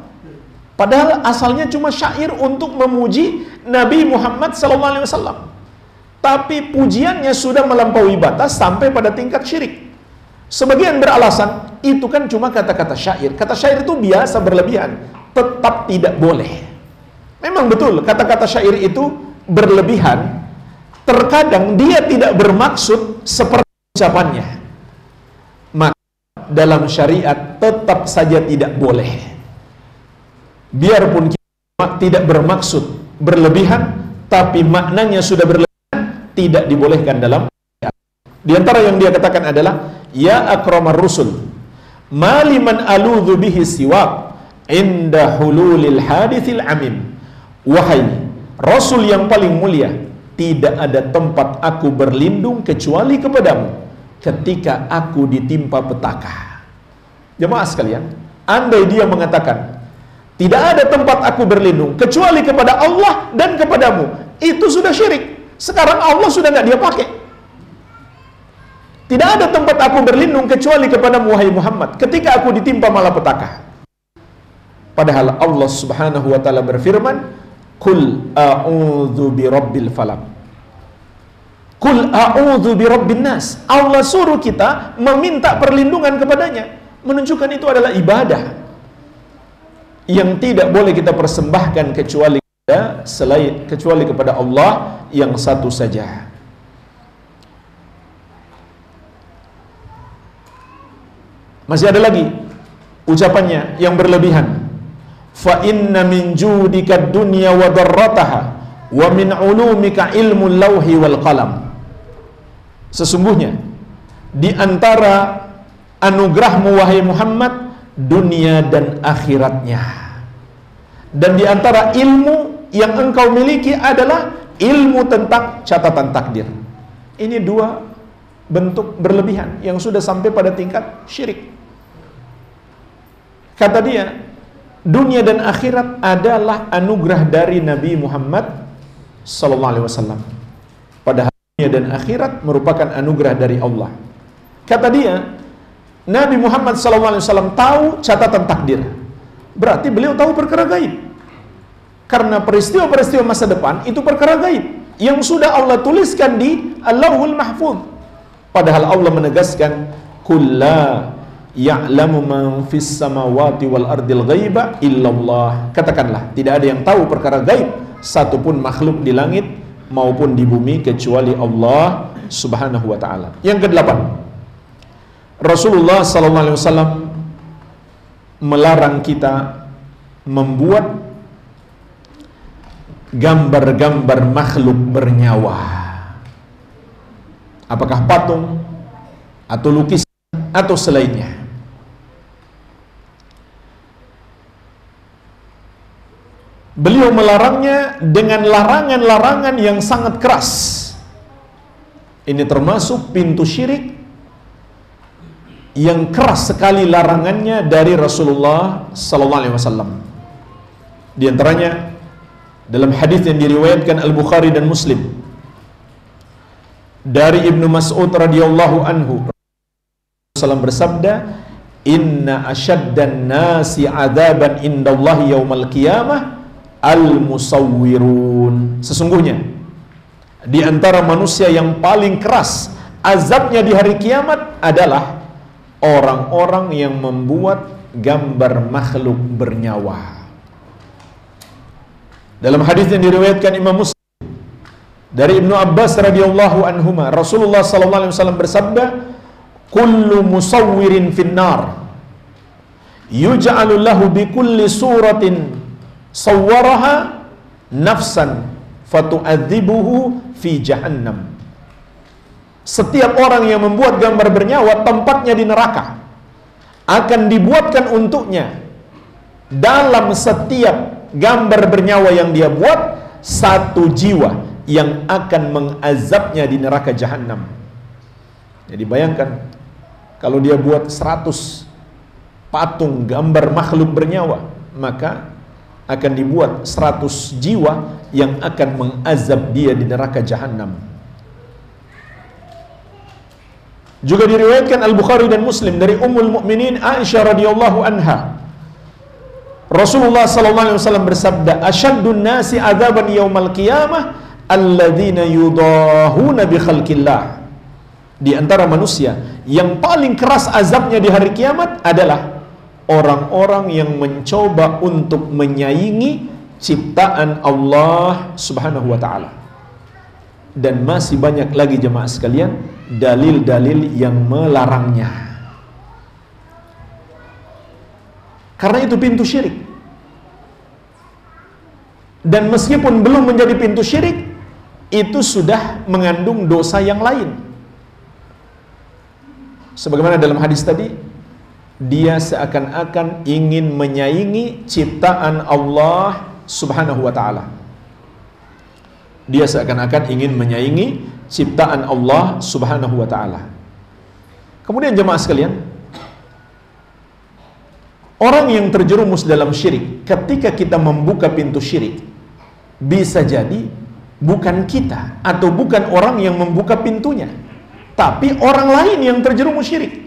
Padahal asalnya cuma syair untuk memuji Nabi Muhammad SAW. Tapi pujiannya sudah melampaui batas sampai pada tingkat syirik. Sebagian beralasan itu kan cuma kata-kata syair. Kata syair itu biasa berlebihan, tetap tidak boleh. Memang betul kata-kata syair itu berlebihan. Terkadang dia tidak bermaksud seperti ucapannya. Maka dalam syariat tetap saja tidak boleh. Biarpun kita tidak bermaksud berlebihan, tapi maknanya sudah berlebihan, tidak dibolehkan dalam syariat. Di antara yang dia katakan adalah, ya akramar rusul, maliman aludhu bihi siwak inda hululil hadithil amim. Wahai Rasul yang paling mulia, tidak ada tempat aku berlindung kecuali kepadamu ketika aku ditimpa petaka. Jemaah sekalian, andai dia mengatakan tidak ada tempat aku berlindung kecuali kepada Allah dan kepadamu, itu sudah syirik. Sekarang Allah sudah nggak dia pakai. Tidak ada tempat aku berlindung kecuali kepadamu wahai Muhammad ketika aku ditimpa malapetaka. Padahal Allah Subhanahu wa taala berfirman, "Qul a'udzu birabbil falaq." Qul a'udzu birabbin nas. Allah suruh kita meminta perlindungan kepadanya, menunjukkan itu adalah ibadah yang tidak boleh kita persembahkan kecuali kepada Allah yang satu saja. Masih ada lagi ucapannya yang berlebihan. Fa inna min judika dunya wa darrataha wa min ulumika ilmul lauhi wal qalam. Sesungguhnya di antara anugerahmu wahai Muhammad dunia dan akhiratnya, dan di antara ilmu yang engkau miliki adalah ilmu tentang catatan takdir. Ini dua bentuk berlebihan yang sudah sampai pada tingkat syirik. Kata dia, dunia dan akhirat adalah anugerah dari Nabi Muhammad SAW. Padahal dunia dan akhirat merupakan anugerah dari Allah. Kata dia, Nabi Muhammad SAW tahu catatan takdir. Berarti beliau tahu perkara gaib. Karena peristiwa-peristiwa masa depan itu perkara gaib yang sudah Allah tuliskan di Allahul Mahfuz. Padahal Allah menegaskan, "Kulla ya'lamu man fis samawati wal ardil ghaiba illallah." Katakanlah, tidak ada yang tahu perkara gaib satupun makhluk di langit maupun di bumi kecuali Allah Subhanahu wa taala. Yang kedelapan, Rasulullah SAW melarang kita membuat gambar-gambar makhluk bernyawa, apakah patung atau lukisan atau selainnya. Beliau melarangnya dengan larangan-larangan yang sangat keras. Ini termasuk pintu syirik yang keras sekali larangannya dari Rasulullah sallallahu alaihi wasallam. Di antaranya dalam hadis yang diriwayatkan Al-Bukhari dan Muslim dari Ibnu Mas'ud radhiyallahu anhu, Rasulullah bersabda, "Inna asyaddan nasi 'adzaban indallahi yaumal qiyamah al-musawwirun." Sesungguhnya di antara manusia yang paling keras azabnya di hari kiamat adalah orang-orang yang membuat gambar makhluk bernyawa. Dalam hadis yang diriwayatkan Imam Muslim dari Ibnu Abbas radhiyallahu anhuma, Rasulullah sallallahu alaihi wasallam bersabda, "Kullu musawwirin finnar yuj'alu lahu bi kulli suratin sawwaraha nafsan fatu'adzibuhu fi jahannam." Setiap orang yang membuat gambar bernyawa, tempatnya di neraka. Akan dibuatkan untuknya dalam setiap gambar bernyawa yang dia buat satu jiwa yang akan mengazabnya di neraka jahannam. Jadi bayangkan kalau dia buat 100 patung gambar makhluk bernyawa, maka akan dibuat 100 jiwa yang akan mengazab dia di neraka jahannam. Juga diriwayatkan Al-Bukhari dan Muslim dari Ummul Mukminin Aisyah radhiyallahu anha, Rasulullah sallallahu alaihi wasallam bersabda, "Asyaddun nasi 'adzaban yaumal qiyamah alladzina yudahuna bi khalqillah." Di antara manusia yang paling keras azabnya di hari kiamat adalah orang-orang yang mencoba untuk menyaingi ciptaan Allah Subhanahu wa taala. Dan masih banyak lagi jemaah sekalian dalil-dalil yang melarangnya. Karena itu pintu syirik. Dan meskipun belum menjadi pintu syirik, itu sudah mengandung dosa yang lain. Sebagaimana dalam hadis tadi, dia seakan-akan ingin menyaingi ciptaan Allah Subhanahu wa taala. Dia seakan-akan ingin menyaingi ciptaan Allah Subhanahu wa taala. Kemudian jemaah sekalian, orang yang terjerumus dalam syirik, ketika kita membuka pintu syirik, bisa jadi bukan kita atau bukan orang yang membuka pintunya, tapi orang lain yang terjerumus syirik.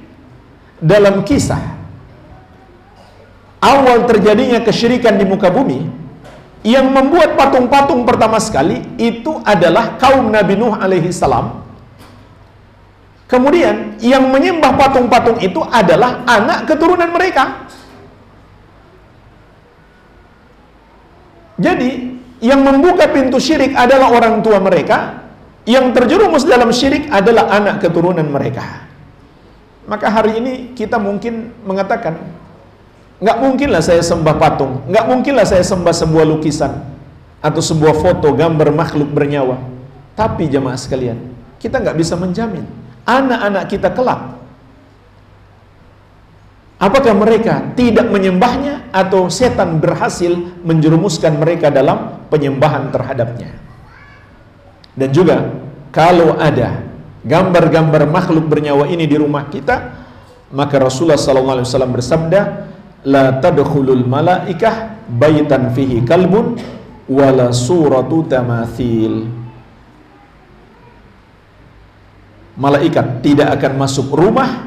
Dalam kisah awal terjadinya kesyirikan di muka bumi, yang membuat patung-patung pertama sekali itu adalah kaum Nabi Nuh alaihi salam. Kemudian yang menyembah patung-patung itu adalah anak keturunan mereka. Jadi yang membuka pintu syirik adalah orang tua mereka, yang terjerumus dalam syirik adalah anak keturunan mereka. Maka hari ini kita mungkin mengatakan, nggak mungkinlah saya sembah patung, nggak mungkinlah saya sembah sebuah lukisan atau sebuah foto gambar makhluk bernyawa. Tapi jemaah sekalian, kita nggak bisa menjamin anak-anak kita kelak apakah mereka tidak menyembahnya atau setan berhasil menjerumuskan mereka dalam penyembahan terhadapnya. Dan juga kalau ada gambar-gambar makhluk bernyawa ini di rumah kita, maka Rasulullah SAW bersabda, "La tadkhulul malaikah baitan fihi kalbun wala suratu tamathil." Malaikat tidak akan masuk rumah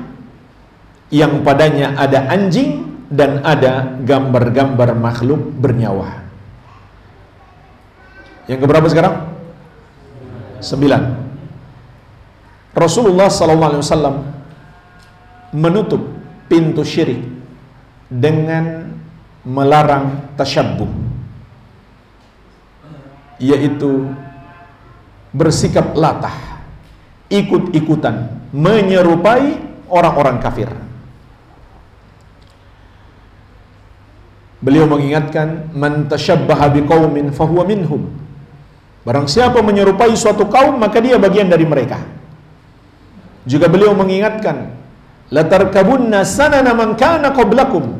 yang padanya ada anjing dan ada gambar-gambar makhluk bernyawa. Yang keberapa sekarang? 9. Rasulullah SAW menutup pintu syirik dengan melarang tasyabbuh, yaitu bersikap latah, ikut-ikutan, menyerupai orang-orang kafir. Beliau mengingatkan, man tashabbaha biqaumin fahuwa minhum. Barang siapa menyerupai suatu kaum, maka dia bagian dari mereka. Juga beliau mengingatkan, latarkabunna sanana man kana qablakum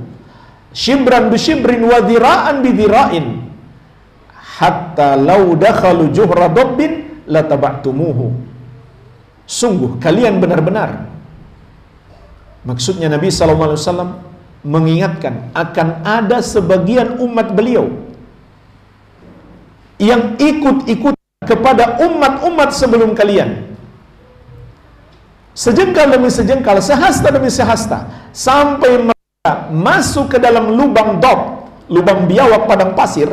shibran bi shibrin wa dhira'an bi dhira'in hatta law dakhalu juhra dabbin lataba'tumuhu. Sungguh kalian benar-benar, maksudnya Nabi SAW mengingatkan akan ada sebagian umat beliau yang ikut-ikut kepada umat-umat sebelum kalian, sejengkal demi sejengkal, sehasta demi sehasta, sampai mereka masuk ke dalam lubang dob, lubang biawak padang pasir,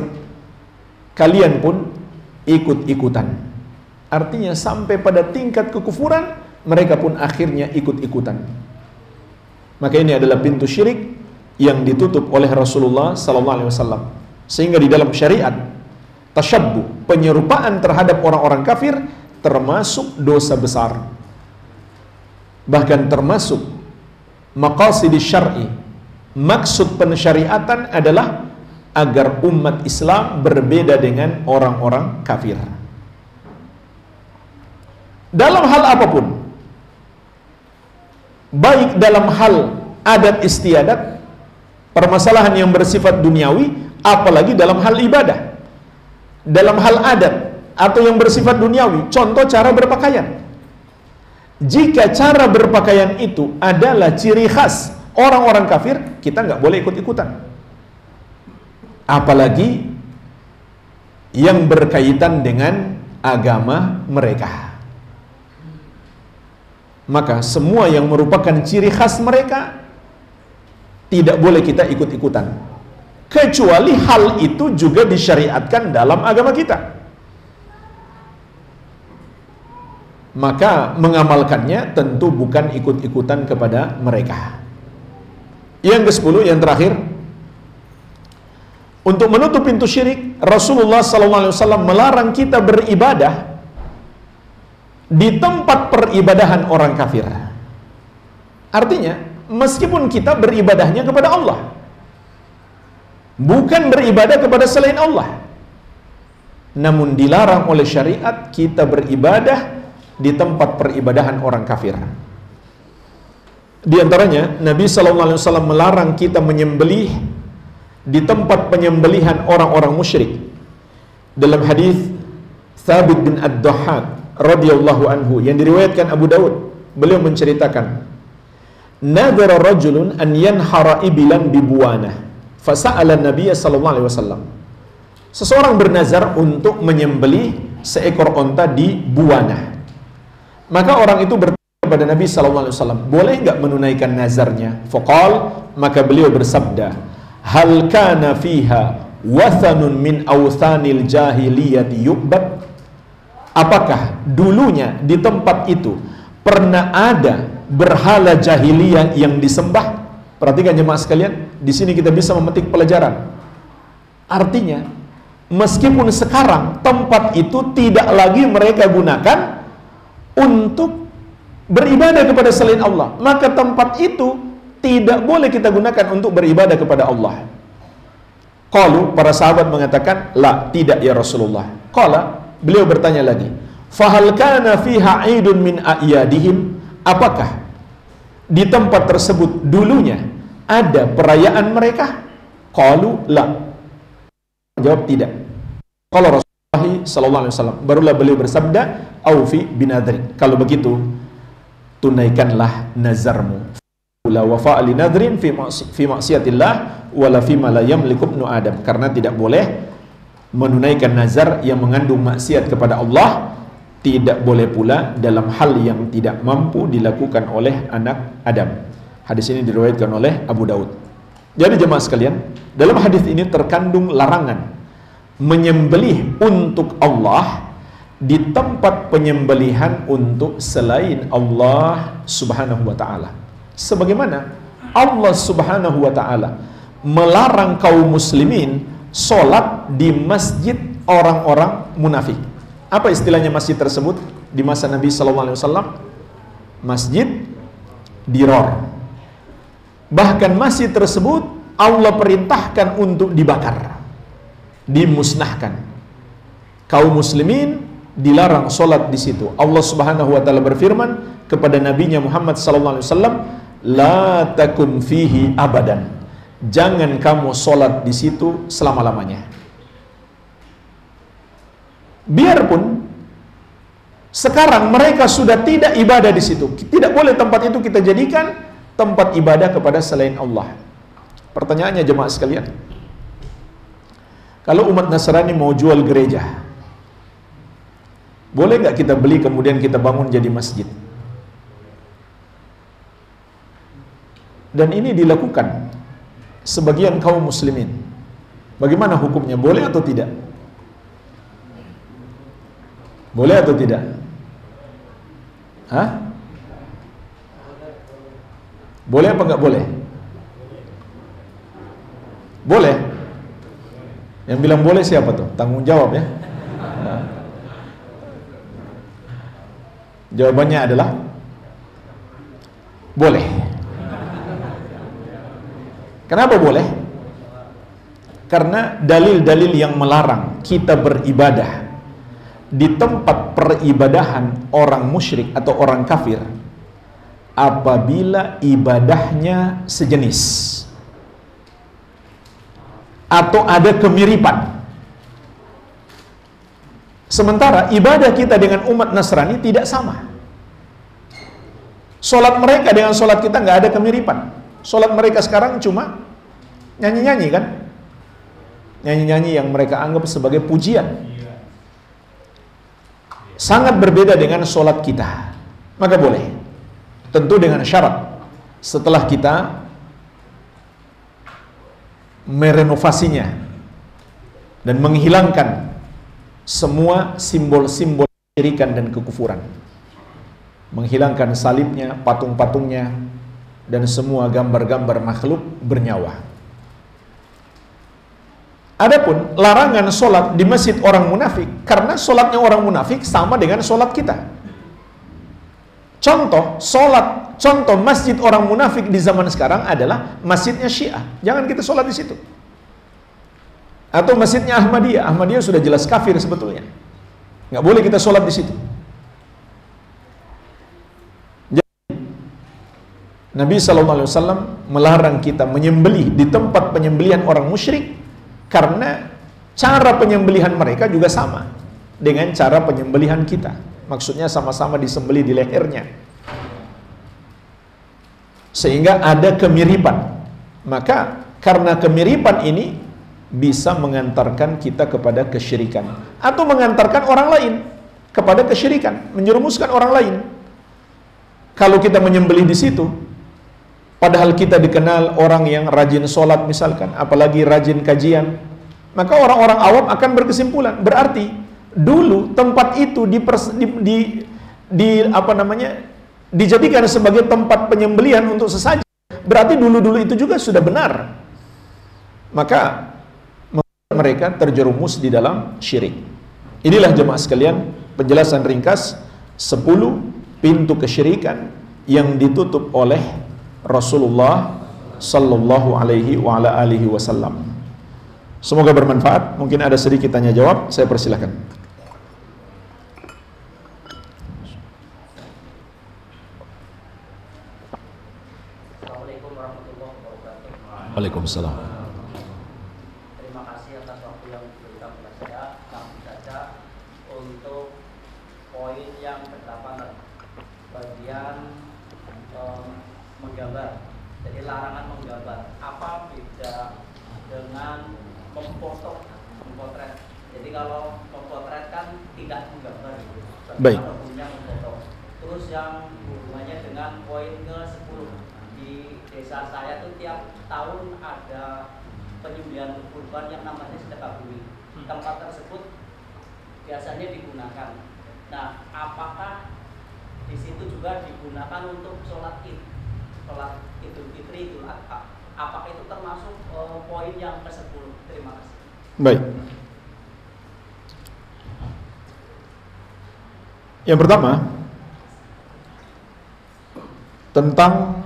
kalian pun ikut-ikutan. Artinya sampai pada tingkat kekufuran, mereka pun akhirnya ikut-ikutan. Maka ini adalah pintu syirik yang ditutup oleh Rasulullah SAW. Sehingga di dalam syariat, tasyabbuh, penyerupaan terhadap orang-orang kafir, termasuk dosa besar. Bahkan termasuk maqasidis syar'i. Maksud pensyariatan adalah agar umat Islam berbeda dengan orang-orang kafir. Dalam hal apapun, baik dalam hal adat istiadat, permasalahan yang bersifat duniawi, apalagi dalam hal ibadah. Dalam hal adat atau yang bersifat duniawi, contoh cara berpakaian. Jika cara berpakaian itu adalah ciri khas orang-orang kafir, kita nggak boleh ikut-ikutan. Apalagi yang berkaitan dengan agama mereka. Maka semua yang merupakan ciri khas mereka tidak boleh kita ikut-ikutan, kecuali hal itu juga disyariatkan dalam agama kita. Maka mengamalkannya tentu bukan ikut-ikutan kepada mereka. Yang ke-10, yang terakhir, untuk menutup pintu syirik, Rasulullah SAW melarang kita beribadah di tempat peribadahan orang kafir. Artinya, meskipun kita beribadahnya kepada Allah, bukan beribadah kepada selain Allah, namun dilarang oleh syariat kita beribadah di tempat peribadahan orang kafir. Di antaranya, Nabi SAW melarang kita menyembelih di tempat penyembelihan orang-orang musyrik. Dalam hadis Thabit bin Ad-Dhahhak radhiyallahu anhu yang diriwayatkan Abu Daud, beliau menceritakan, nadhara rajulun an yanhara ibilan bibuana fasa'ala Nabiy sallallahu alaihi wasallam. Seseorang bernazar untuk menyembelih seekor onta di Buana. Maka orang itu bertanya kepada Nabi sallallahu alaihi wasallam, boleh enggak menunaikan nazarnya? Faqal, maka beliau bersabda, hal kana fiha wathanun min awthanil jahiliyati yu'bad? Apakah dulunya di tempat itu pernah ada berhala jahiliyah yang disembah? Perhatikan jemaah sekalian, di sini kita bisa memetik pelajaran. Artinya, meskipun sekarang tempat itu tidak lagi mereka gunakan untuk beribadah kepada selain Allah, maka tempat itu tidak boleh kita gunakan untuk beribadah kepada Allah. Qalu, para sahabat mengatakan, la, tidak ya Rasulullah. Qala, beliau bertanya lagi, fahal kana fiha 'idun min a'yadihim? Apakah di tempat tersebut dulunya ada perayaan mereka? Qalu la. Jawab tidak. Qala Rasulullah sallallahu alaihi wasallam, barulah beliau bersabda, aufi binadri. Kalau begitu, tunaikanlah nazarmu. La wafa' li nadrin fi maksiatillah wala fi ma la yamliku ibnu Adam. Karena tidak boleh menunaikan nazar yang mengandung maksiat kepada Allah, tidak boleh pula dalam hal yang tidak mampu dilakukan oleh anak Adam. Hadis ini diriwayatkan oleh Abu Daud. Jadi jemaah sekalian, dalam hadis ini terkandung larangan menyembelih untuk Allah di tempat penyembelihan untuk selain Allah Subhanahu wa taala. Sebagaimana Allah Subhanahu wa taala melarang kaum muslimin sholat di masjid orang-orang munafik. Apa istilahnya masjid tersebut di masa Nabi SAW? Masjid Dirar. Bahkan masjid tersebut Allah perintahkan untuk dibakar, dimusnahkan. Kaum muslimin dilarang solat di situ. Allah Subhanahu wa taala berfirman kepada nabinya Muhammad sallallahu alaihi wasallam, "La takum fihi abadan." Jangan kamu solat di situ selama-lamanya. Biarpun sekarang mereka sudah tidak ibadah di situ. Tidak boleh tempat itu kita jadikan tempat ibadah kepada selain Allah. Pertanyaannya jemaah sekalian, kalau umat Nasrani mau jual gereja, boleh nggak kita beli kemudian kita bangun jadi masjid? Dan ini dilakukan sebagian kaum muslimin. Bagaimana hukumnya? Boleh atau tidak? Boleh atau tidak? Hah? Boleh apa nggak boleh? Boleh. Yang bilang boleh siapa tuh? Tanggung jawab ya. Nah. Jawabannya adalah boleh. Kenapa boleh? Karena dalil-dalil yang melarang kita beribadah di tempat peribadahan orang musyrik atau orang kafir apabila ibadahnya sejenis atau ada kemiripan. Sementara ibadah kita dengan umat Nasrani tidak sama. Solat mereka dengan solat kita nggak ada kemiripan. Solat mereka sekarang cuma nyanyi-nyanyi kan? Nyanyi-nyanyi yang mereka anggap sebagai pujian. Sangat berbeda dengan solat kita. Maka boleh. Tentu dengan syarat setelah kita merenovasinya dan menghilangkan semua simbol-simbol kesyirikan dan kekufuran. Menghilangkan salibnya, patung-patungnya, dan semua gambar-gambar makhluk bernyawa. Adapun larangan solat di masjid orang munafik, karena solatnya orang munafik sama dengan solat kita. Contoh masjid orang munafik di zaman sekarang adalah masjidnya Syiah. Jangan kita solat di situ. Atau masjidnya Ahmadiyah. Ahmadiyah sudah jelas kafir sebetulnya. Nggak boleh kita solat di situ. Jadi, Nabi SAW melarang kita menyembelih di tempat penyembelihan orang musyrik karena cara penyembelihan mereka juga sama dengan cara penyembelihan kita. Maksudnya sama-sama disembelih di lehernya. Sehingga ada kemiripan. Maka karena kemiripan ini bisa mengantarkan kita kepada kesyirikan atau mengantarkan orang lain kepada kesyirikan, menjerumuskan orang lain. Kalau kita menyembelih di situ, padahal kita dikenal orang yang rajin sholat misalkan, apalagi rajin kajian, maka orang-orang awam akan berkesimpulan, berarti dulu tempat itu dijadikan sebagai tempat penyembelihan untuk sesajen. Berarti dulu-dulu itu juga sudah benar. Maka mereka terjerumus di dalam syirik. Inilah jemaah sekalian penjelasan ringkas 10 pintu kesyirikan yang ditutup oleh Rasulullah sallallahu alaihi wa ala alihi wasallam. Semoga bermanfaat. Mungkin ada sedikit tanya jawab, saya persilahkan. Assalamualaikum warahmatullahi wabarakatuh. Waalaikumsalam. Terima kasih atas waktu yang diberikan kepada saya. Langsung saja untuk poin yang ke-8, bagian menggambar. Jadi larangan menggambar. Apa beda dengan memotret? Jadi kalau memotret kan tidak menggambar gitu. Baik. Punya memfoto. Terus yang hubungannya dengan poin ke-10. Di desa saya tuh tiap tahun ada penyembelihan kurban yang namanya sedekah bumi. Tempat tersebut biasanya digunakan. Nah, apakah di situ juga digunakan untuk sholat Id, sholat Idul Fitri, Idul Adha? Apakah itu termasuk poin yang ke-10? Terima kasih. Baik. Yang pertama tentang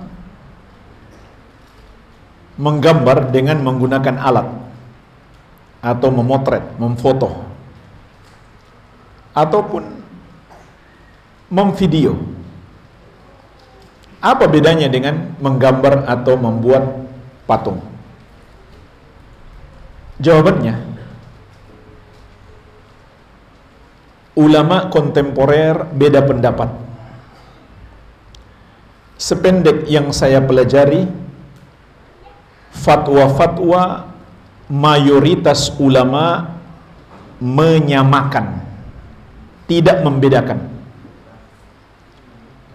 menggambar dengan menggunakan alat atau memotret, memfoto ataupun memvideo. Apa bedanya dengan menggambar atau membuat patung? Jawabannya, ulama kontemporer beda pendapat. Sependek yang saya pelajari, fatwa-fatwa mayoritas ulama menyamakan, tidak membedakan.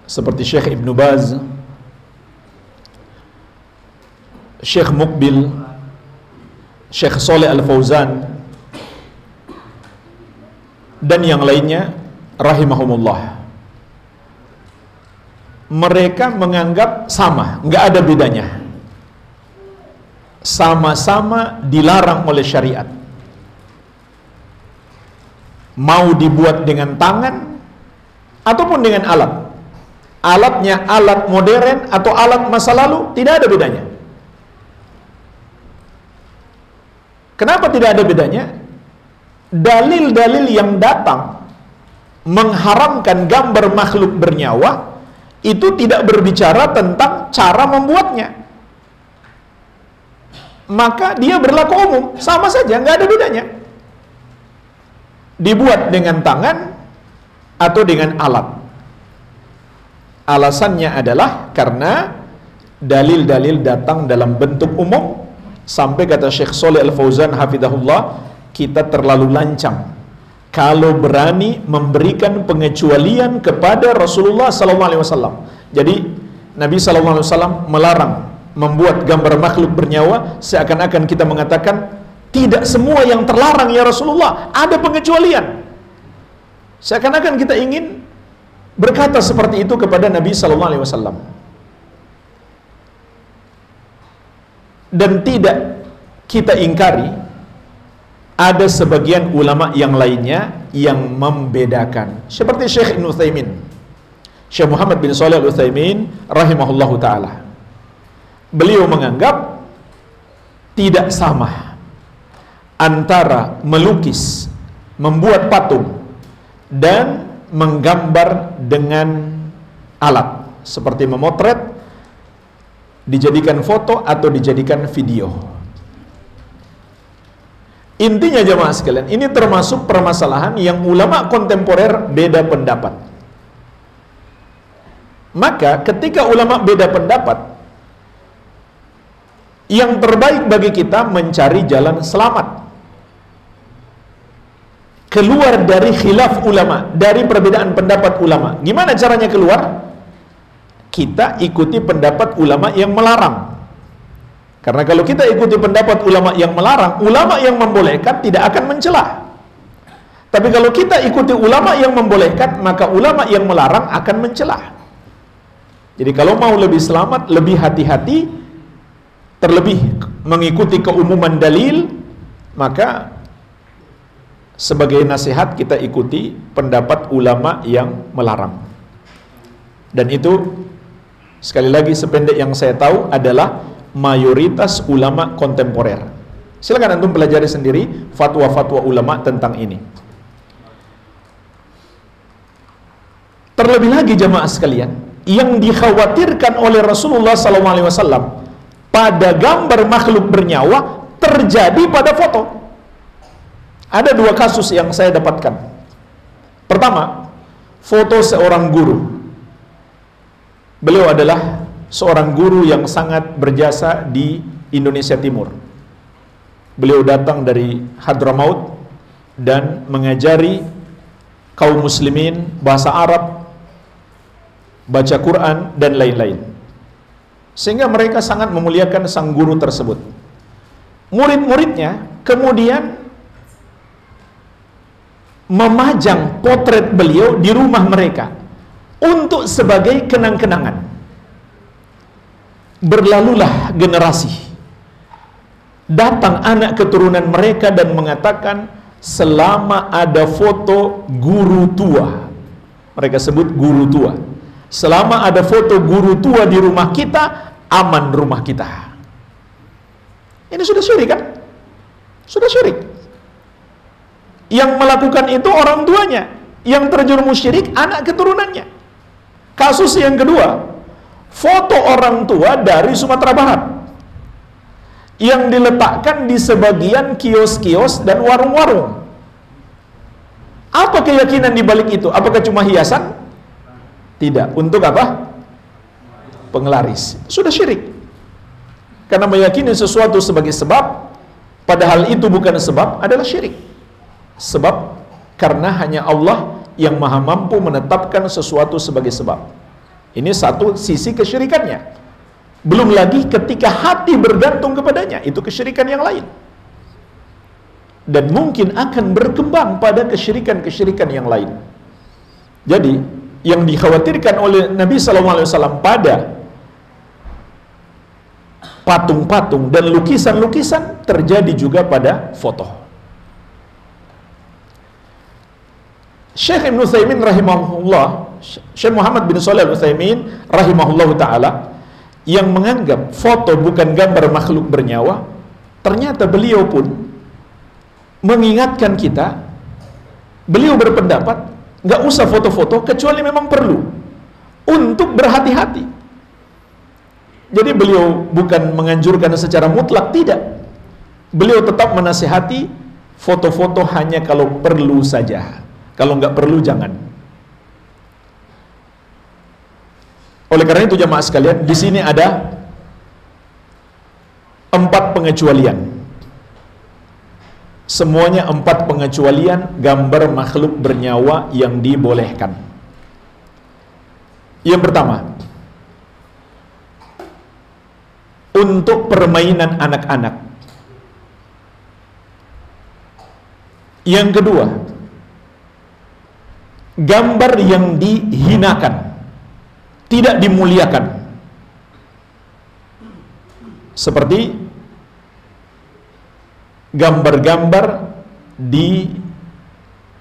Seperti Syekh Ibn Baz, Syekh Muqbil, Syekh Saleh Al-Fauzan, dan yang lainnya rahimahumullah. Mereka menganggap sama, nggak ada bedanya, sama-sama dilarang oleh syariat. Mau dibuat dengan tangan ataupun dengan alat, alatnya alat modern atau alat masa lalu, tidak ada bedanya. Kenapa tidak ada bedanya? Dalil-dalil yang datang mengharamkan gambar makhluk bernyawa itu tidak berbicara tentang cara membuatnya. Maka dia berlaku umum, sama saja, nggak ada bedanya. Dibuat dengan tangan atau dengan alat. Alasannya adalah karena dalil-dalil datang dalam bentuk umum. Sampai kata Syekh Saleh Al-Fauzan hafizahullah, kita terlalu lancang kalau berani memberikan pengecualian kepada Rasulullah SAW. Jadi Nabi SAW melarang membuat gambar makhluk bernyawa, seakan-akan kita mengatakan tidak semua yang terlarang ya Rasulullah, ada pengecualian. Seakan-akan kita ingin berkata seperti itu kepada Nabi SAW. Dan tidak kita ingkari, ada sebagian ulama yang lainnya yang membedakan. Seperti Syekh Ibn Utsaimin, Syekh Muhammad bin Shalih Al-Utsaimin rahimahullahu ta'ala. Beliau menganggap tidak sama antara melukis, membuat patung, dan menggambar dengan alat seperti memotret, dijadikan foto atau dijadikan video. Intinya jemaah sekalian, ini termasuk permasalahan yang ulama kontemporer beda pendapat. Maka ketika ulama beda pendapat, yang terbaik bagi kita mencari jalan selamat, keluar dari khilaf ulama, dari perbedaan pendapat ulama. Gimana caranya keluar? Kita ikuti pendapat ulama yang melarang. Karena kalau kita ikuti pendapat ulama yang melarang, ulama yang membolehkan tidak akan mencela. Tapi kalau kita ikuti ulama yang membolehkan, maka ulama yang melarang akan mencela. Jadi kalau mau lebih selamat, lebih hati-hati, terlebih mengikuti keumuman dalil, maka sebagai nasihat kita ikuti pendapat ulama yang melarang. Dan itu sekali lagi sependek yang saya tahu adalah mayoritas ulama kontemporer. Silakan antum pelajari sendiri fatwa-fatwa ulama tentang ini. Terlebih lagi jamaah sekalian, yang dikhawatirkan oleh Rasulullah SAW pada gambar makhluk bernyawa terjadi pada foto. Ada dua kasus yang saya dapatkan. Pertama, foto seorang guru. Beliau adalah seorang guru yang sangat berjasa di Indonesia Timur. Beliau datang dari Hadramaut dan mengajari kaum muslimin bahasa Arab, baca Quran, dan lain-lain. Sehingga mereka sangat memuliakan sang guru tersebut. Murid-muridnya kemudian memajang potret beliau di rumah mereka untuk sebagai kenang-kenangan. Berlalulah generasi, datang anak keturunan mereka dan mengatakan, selama ada foto guru tua, mereka sebut guru tua, selama ada foto guru tua di rumah kita, aman rumah kita. Ini sudah syirik kan? Sudah syirik. Yang melakukan itu orang tuanya, yang terjerumus syirik anak keturunannya. Kasus yang kedua, foto orang tua dari Sumatera Barat yang diletakkan di sebagian kios-kios dan warung-warung. Apa keyakinan di balik itu? Apakah cuma hiasan? Tidak. Untuk apa? Penglaris. Sudah syirik. Karena meyakini sesuatu sebagai sebab, padahal itu bukan sebab, adalah syirik. Sebab karena hanya Allah yang maha mampu menetapkan sesuatu sebagai sebab. Ini satu sisi kesyirikannya. Belum lagi ketika hati bergantung kepadanya, itu kesyirikan yang lain. Dan mungkin akan berkembang pada kesyirikan-kesyirikan yang lain. Jadi, yang dikhawatirkan oleh Nabi SAW pada patung-patung dan lukisan-lukisan terjadi juga pada foto. Syekh Ibn Utsaimin rahimahullah, Syekh Muhammad bin Shalih Al-Utsaimin rahimahullah ta'ala, yang menganggap foto bukan gambar makhluk bernyawa, ternyata beliau pun mengingatkan kita, beliau berpendapat nggak usah foto-foto kecuali memang perlu untuk berhati-hati. Jadi beliau bukan menganjurkan secara mutlak, tidak. Beliau tetap menasihati foto-foto hanya kalau perlu saja. Kalau nggak perlu jangan. Oleh karena itu jamaah sekalian, di sini ada 4 pengecualian. Semuanya 4 pengecualian gambar makhluk bernyawa yang dibolehkan. Yang pertama, untuk permainan anak-anak. Yang kedua, gambar yang dihinakan, tidak dimuliakan, seperti gambar-gambar di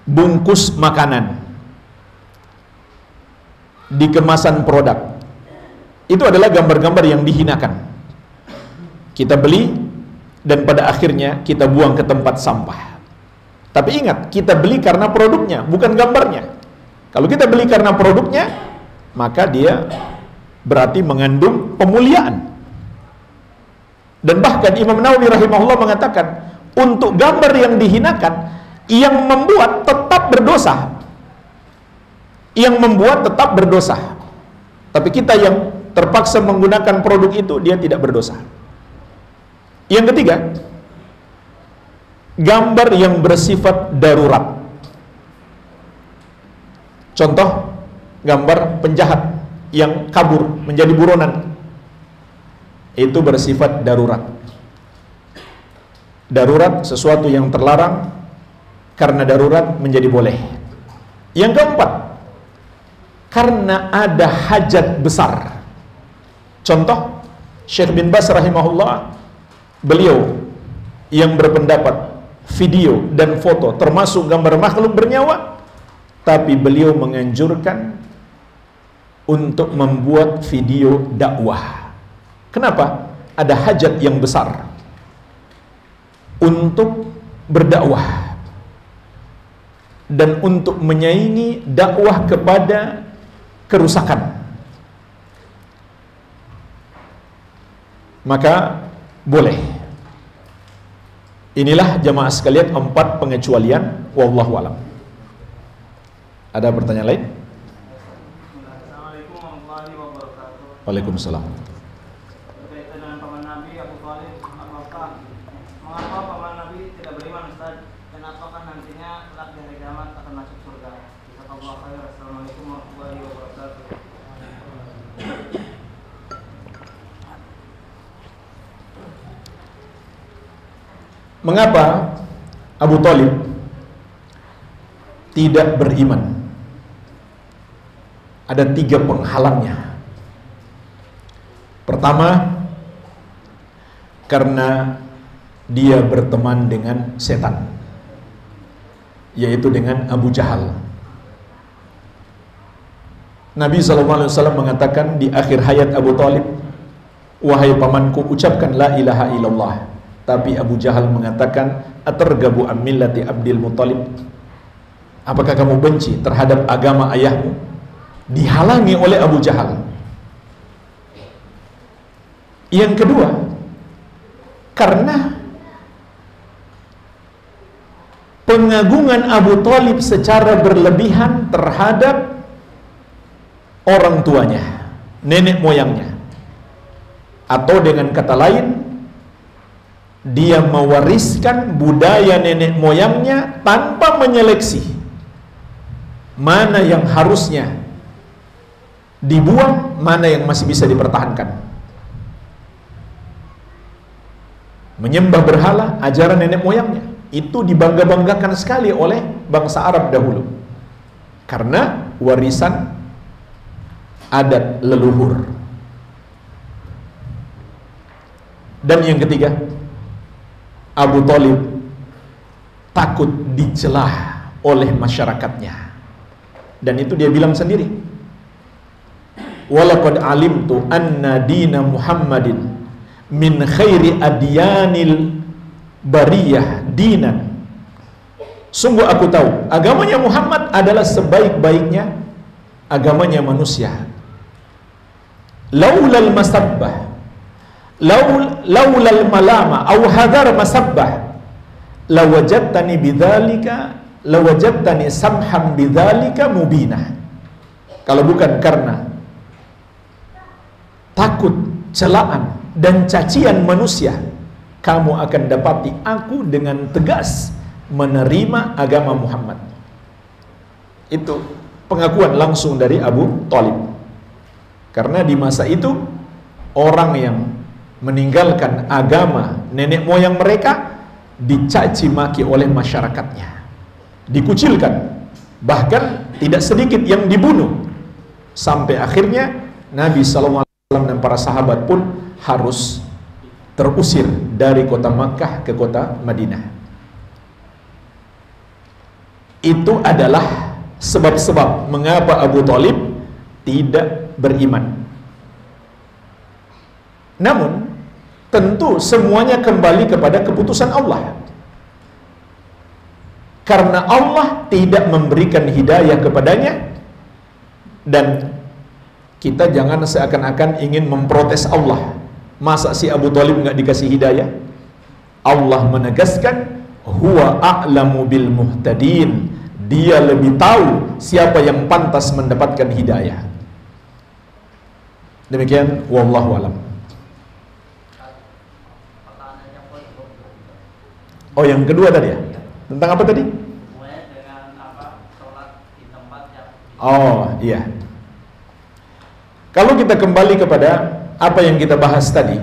bungkus makanan, di kemasan produk. Itu adalah gambar-gambar yang dihinakan. Kita beli dan pada akhirnya kita buang ke tempat sampah. Tapi ingat, kita beli karena produknya, bukan gambarnya. Kalau kita beli karena produknya, maka dia berarti mengandung pemuliaan. Dan bahkan Imam Nawawi rahimahullah mengatakan, untuk gambar yang dihinakan, yang membuat tetap berdosa. Yang membuat tetap berdosa. Tapi kita yang terpaksa menggunakan produk itu, dia tidak berdosa. Yang ketiga, gambar yang bersifat darurat. Contoh, gambar penjahat yang kabur menjadi buronan. Itu bersifat darurat. Darurat sesuatu yang terlarang, karena darurat menjadi boleh. Yang keempat, karena ada hajat besar. Contoh, Syekh bin Baz rahimahullah, beliau yang berpendapat video dan foto termasuk gambar makhluk bernyawa, tapi beliau menganjurkan untuk membuat video dakwah. Kenapa? Ada hajat yang besar untuk berdakwah dan untuk menyaingi dakwah kepada kerusakan. Maka boleh. Inilah jamaah sekalian 4 pengecualian, wallahu alam. Ada pertanyaan lain? Assalamualaikum warahmatullahi wabarakatuh. Waalaikumsalam. Berkaitan dengan paman Nabi Abu Thalib, apakah mengapa paman Nabi tidak beriman, Ustaz? Dan apakah nantinya kelak di hari kiamat akan masuk surga? Jazakallahu khair. Assalamualaikum warahmatullahi wabarakatuh. Mengapa Abu Thalib tidak beriman? Ada 3 penghalangnya. Pertama, karena dia berteman dengan setan, yaitu dengan Abu Jahal. Nabi SAW mengatakan di akhir hayat Abu Thalib, wahai pamanku, ucapkan la ilaha illallah, Tapi Abu Jahal mengatakan, atargabu am millati Abdul Muthalib? Apakah kamu benci terhadap agama ayahmu? Dihalangi oleh Abu Jahal. Yang kedua, karena pengagungan Abu Thalib secara berlebihan terhadap orang tuanya, nenek moyangnya. Atau dengan kata lain, dia mewariskan budaya nenek moyangnya tanpa menyeleksi mana yang harusnya dibuang, mana yang masih bisa dipertahankan. Menyembah berhala, ajaran nenek moyangnya, itu dibangga-banggakan sekali oleh bangsa Arab dahulu, karena warisan adat leluhur. Dan yang ketiga, Abu Thalib takut dicelah oleh masyarakatnya, dan itu dia bilang sendiri, walaqad alimtu anna dina Muhammadin min khairi adyanil bariyah dinan. Sungguh aku tahu agamanya Muhammad adalah sebaik-baiknya agamanya manusia. Laulal masabbah, laulal malama aw hadar masabbah, lawajadtani bidzalika, lawajadtani samham bidzalika mubinah. Kalau bukan karena takut celaan dan cacian manusia, kamu akan dapati aku dengan tegas menerima agama Muhammad. Itu pengakuan langsung dari Abu Thalib. Karena di masa itu orang yang meninggalkan agama nenek moyang mereka dicaci maki oleh masyarakatnya, dikucilkan, bahkan tidak sedikit yang dibunuh, sampai akhirnya Nabi SAW dan para sahabat pun harus terusir dari kota Makkah ke kota Madinah. Itu adalah sebab-sebab mengapa Abu Thalib tidak beriman. Namun tentu semuanya kembali kepada keputusan Allah, karena Allah tidak memberikan hidayah kepadanya. Dan kita jangan seakan-akan ingin memprotes Allah, masa si Abu Thalib nggak dikasih hidayah? Allah menegaskan, huwa a'lamu bil muhtadin, dia lebih tahu siapa yang pantas mendapatkan hidayah. Demikian, wallahu alam. Oh, yang kedua tadi ya? Tentang apa tadi? Dengan apa? Sholat di tempat yang... Oh, iya. Kalau kita kembali kepada apa yang kita bahas tadi,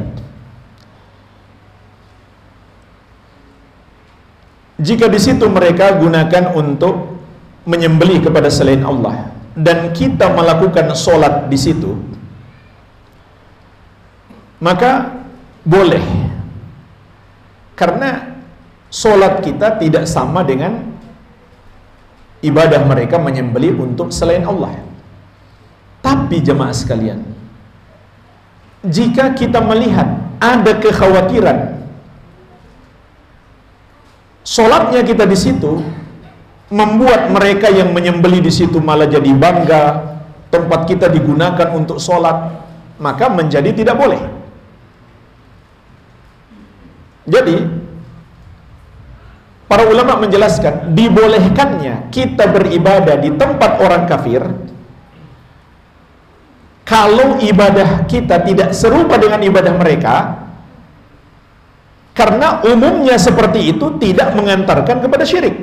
jika di situ mereka gunakan untuk menyembelih kepada selain Allah, dan kita melakukan sholat di situ, maka boleh, karena sholat kita tidak sama dengan ibadah mereka menyembelih untuk selain Allah. Tapi jemaah sekalian, jika kita melihat ada kekhawatiran sholatnya kita di situ membuat mereka yang menyembelih di situ malah jadi bangga, tempat kita digunakan untuk sholat, maka menjadi tidak boleh. Jadi para ulama menjelaskan dibolehkannya kita beribadah di tempat orang kafir kalau ibadah kita tidak serupa dengan ibadah mereka, karena umumnya seperti itu tidak mengantarkan kepada syirik.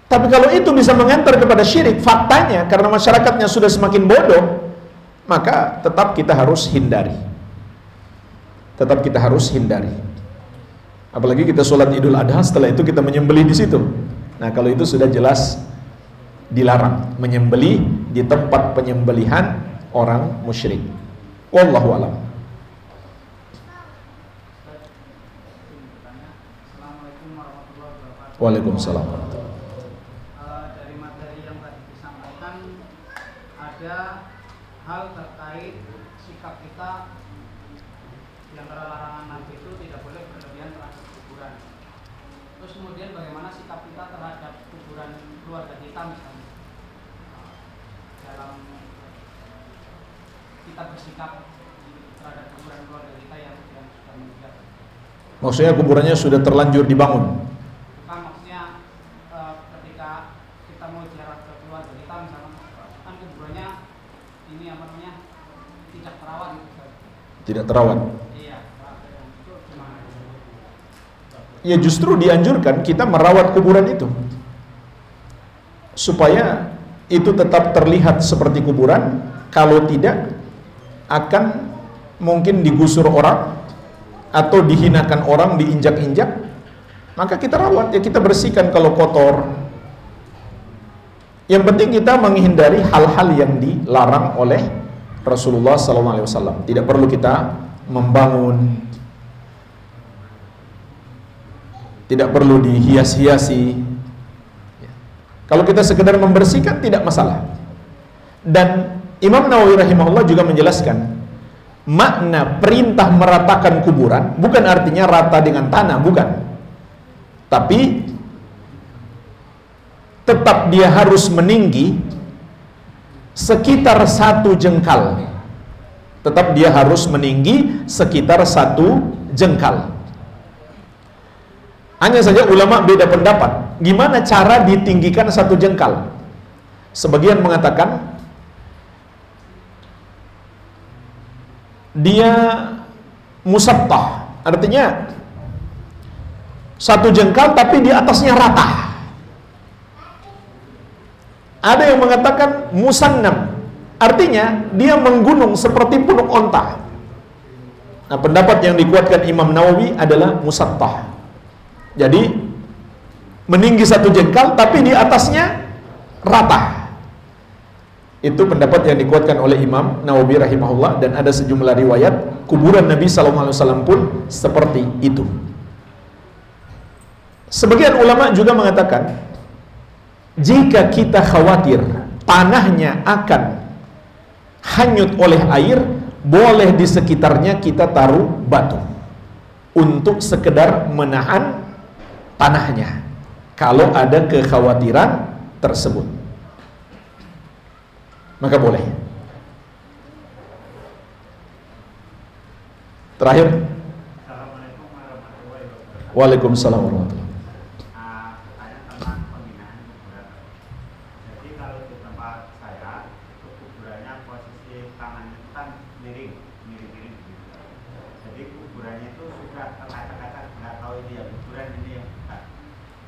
Tapi kalau itu bisa mengantar kepada syirik, faktanya karena masyarakatnya sudah semakin bodoh, maka tetap kita harus hindari. Tetap kita harus hindari. Apalagi kita sholat Idul Adha, setelah itu kita menyembelih di situ. Nah, kalau itu sudah jelas dilarang menyembelih di tempat penyembelihan orang musyrik. Wallahu a'lam. Assalamualaikum warahmatullahi wabarakatuh. Waalaikumsalam. Dari materi yang tadi disampaikan, ada hal terkait sikap kita yang antara larangan Nabi itu tidak boleh Terus kemudian bagaimana sikap kita terhadap kuburan keluarga kita misalnya, dalam kita bersikap terhadap kuburan keluarga kita yang sudah meninggal. Maksudnya kuburannya sudah terlanjur dibangun. Bukan, maksudnya ketika kita mau ziarah ke keluarga kita misalnya, kan kuburannya ini apa namanya tidak terawat gitu. Tidak terawat. Iya, itu gimana? Ya justru dianjurkan kita merawat kuburan itu supaya itu tetap terlihat seperti kuburan. Kalau tidak akan mungkin digusur orang atau dihinakan orang, diinjak-injak. Maka kita rawat, ya kita bersihkan kalau kotor. Yang penting kita menghindari hal-hal yang dilarang oleh Rasulullah SAW. Tidak perlu kita membangun, tidak perlu dihias-hiasi. Kalau kita sekedar membersihkan tidak masalah. Dan Imam Nawawi rahimahullah juga menjelaskan makna perintah meratakan kuburan bukan artinya rata dengan tanah, bukan. Tapi tetap dia harus meninggi sekitar 1 jengkal. Tetap dia harus meninggi sekitar 1 jengkal. Hanya saja ulama beda pendapat. Gimana cara ditinggikan 1 jengkal? Sebagian mengatakan dia musattah, artinya 1 jengkal tapi di atasnya rata. Ada yang mengatakan musannam, artinya dia menggunung seperti punuk onta. Nah, pendapat yang dikuatkan Imam Nawawi adalah musattah. Jadi meninggi 1 jengkal tapi di atasnya rata. Itu pendapat yang dikuatkan oleh Imam Nawawi rahimahullah, dan ada sejumlah riwayat kuburan Nabi SAW pun seperti itu. Sebagian ulama juga mengatakan jika kita khawatir tanahnya akan hanyut oleh air, boleh di sekitarnya kita taruh batu untuk sekedar menahan tanahnya kalau ada kekhawatiran tersebut, maka boleh. Terakhir, Assalamualaikum warahmatullahi wabarakatuh. Waalaikumsalam warahmatullahi wabarakatuh. Pertanyaan tentang pembinaan kuburan. Jadi kalau di tempat saya, kuburannya posisi tangannya itu kan miring gitu. Jadi kuburannya itu sudah terkaca-kaca, nggak tahu ini yang kuburan ini yang bukan.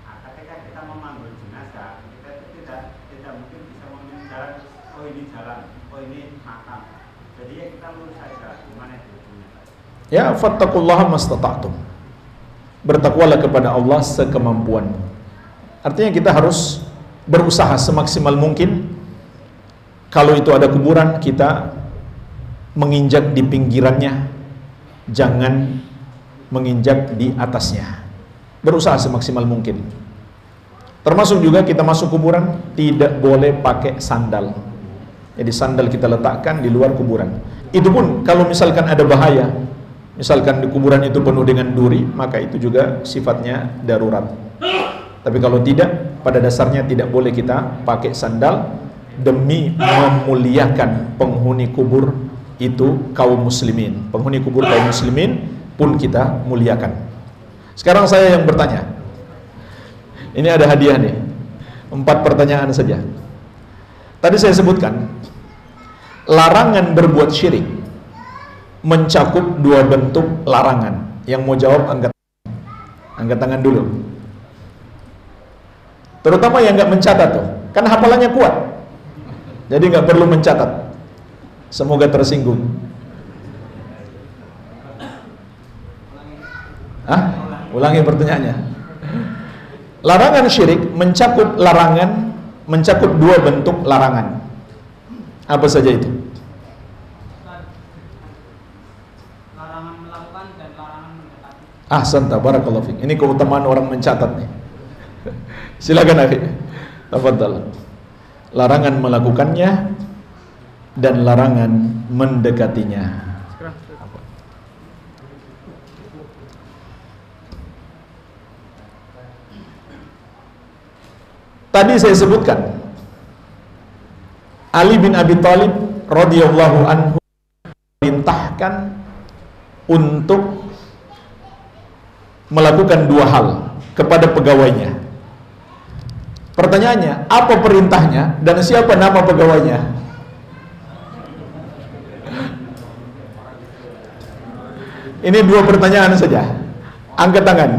Nah, ketika kita memanggul jenazah, kita itu tidak mungkin bisa memilih jalan. Oh ini jalan, oh ini makam. Jadi ya kita lurus saja. Gimana itu? Ya, fattaqullaha mastata'tum. Bertakwalah kepada Allah sekemampuan. Artinya kita harus berusaha semaksimal mungkin. Kalau itu ada kuburan, kita menginjak di pinggirannya, jangan menginjak di atasnya. Berusaha semaksimal mungkin. Termasuk juga kita masuk kuburan tidak boleh pakai sandal. Jadi sandal kita letakkan di luar kuburan. Itu pun kalau misalkan ada bahaya, misalkan di kuburan itu penuh dengan duri, maka itu juga sifatnya darurat. Tapi kalau tidak, pada dasarnya tidak boleh kita pakai sandal demi memuliakan penghuni kubur itu kaum muslimin. Penghuni kubur kaum muslimin pun kita muliakan. Sekarang saya yang bertanya. Ini ada hadiah nih. 4 pertanyaan saja. Tadi saya sebutkan larangan berbuat syirik mencakup 2 bentuk larangan. Yang mau jawab angkat tangan dulu. Terutama yang nggak mencatat tuh, kan hafalannya kuat, jadi nggak perlu mencatat. Semoga tersinggung. Ulangi pertanyaannya. Larangan syirik mencakup 2 bentuk larangan. Apa saja itu? Larangan melakukan dan larangan mendekati. Ahsanta, barakallahu fiik. Ini keutamaan orang mencatat nih. Silakan akhi. Tafadhal. Larangan melakukannya dan larangan mendekatinya. tadi saya sebutkan Ali bin Abi Thalib radhiyallahu anhu perintahkan untuk melakukan dua hal kepada pegawainya. Pertanyaannya, apa perintahnya dan siapa nama pegawainya? Ini dua pertanyaan saja. Angkat tangan.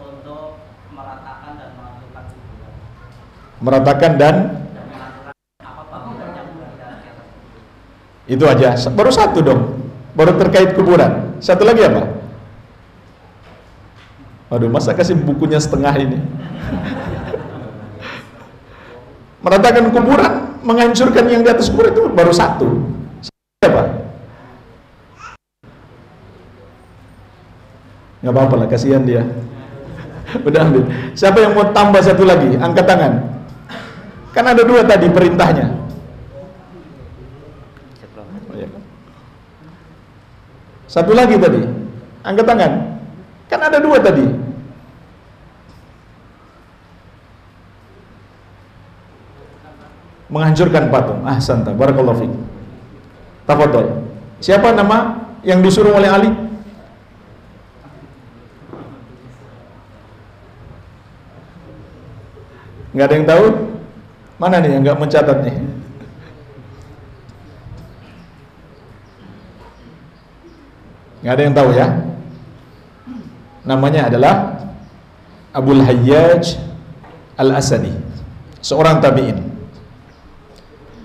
Untuk meratakan dan melakukan kuburan. Meratakan dan Apa bangunan yang berada di atas kuburan? itu aja. Baru satu dong. Baru terkait kuburan. Satu lagi apa? Waduh, masa kasih bukunya setengah ini? Meratakan kuburan, menghancurkan yang di atas kuburan itu baru satu. Siapa? Nggak apa-apa lah, kasihan dia. Udah ambil. Siapa yang mau tambah satu lagi? Angkat tangan. Kan ada dua tadi perintahnya. Satu lagi tadi. Angkat tangan. Kan ada dua tadi. Menghancurkan patung. Ahsanta, barakallahu fiik. Tafadhol. Siapa nama yang disuruh oleh Ali? Nggak ada yang tahu? Mana nih yang nggak mencatat nih? Nggak ada yang tahu ya? Namanya adalah Abul Hayyaj Al-Asadi, seorang tabi'in.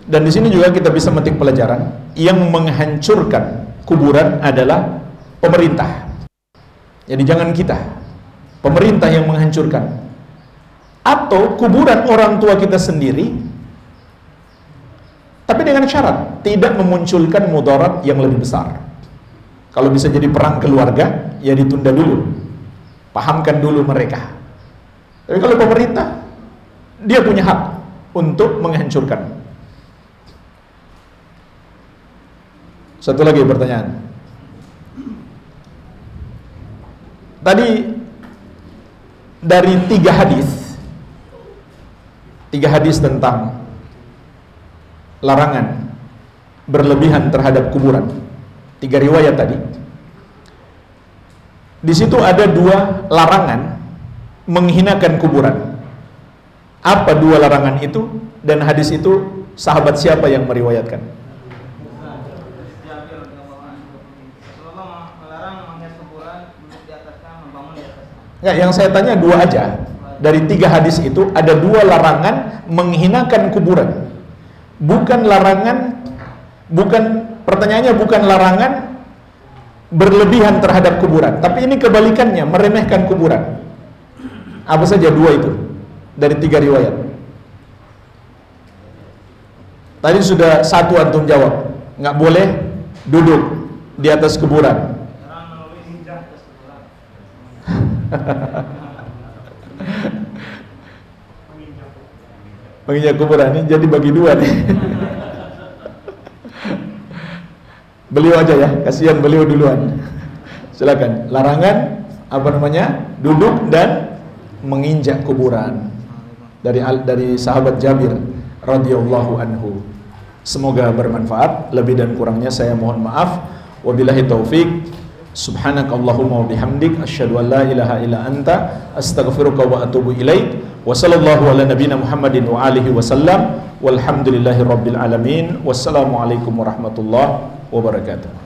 Dan di sini juga kita bisa memetik pelajaran, yang menghancurkan kuburan adalah pemerintah. Jadi jangan kita, pemerintah yang menghancurkan. Atau kuburan orang tua kita sendiri, tapi dengan syarat tidak memunculkan mudarat yang lebih besar. Kalau bisa jadi perang keluarga, ya ditunda dulu, pahamkan dulu mereka. Tapi kalau pemerintah, dia punya hak untuk menghancurkan. Satu lagi pertanyaan. Tadi dari tiga hadis tentang larangan berlebihan terhadap kuburan, 3 riwayat tadi. Di situ ada 2 larangan menghinakan kuburan. Apa 2 larangan itu? Dan hadis itu sahabat siapa yang meriwayatkan? Rasulullah melarang menghias kuburan, duduk di atasnya, membangun di atasnya. Ya, yang saya tanya 2 aja. Dari 3 hadis itu ada 2 larangan menghinakan kuburan. Bukan larangan, pertanyaannya bukan larangan berlebihan terhadap kuburan, tapi ini kebalikannya, meremehkan kuburan. Apa saja 2 itu dari 3 riwayat? Tadi sudah 1 antum jawab, nggak boleh duduk di atas kuburan. Jarang menulis di atas kuburan. Menginjak kuburan ini jadi bagi 2 nih. Beliau aja ya, kasihan beliau duluan. Silakan. Larangan apa namanya? Duduk dan menginjak kuburan. Dari sahabat Jabir radhiyallahu anhu. Semoga bermanfaat. Lebih dan kurangnya saya mohon maaf. Wabillahi taufik. Subhanakallahumma wa bihamdik asyhadu an la ilaha illa anta astaghfiruka wa atubu ilaik. Wa sallallahu ala nabiyyina Muhammadin wa alihi wasallam. Walhamdulillahi rabbil alamin. Wassalamualaikum warahmatullahi wabarakatuh.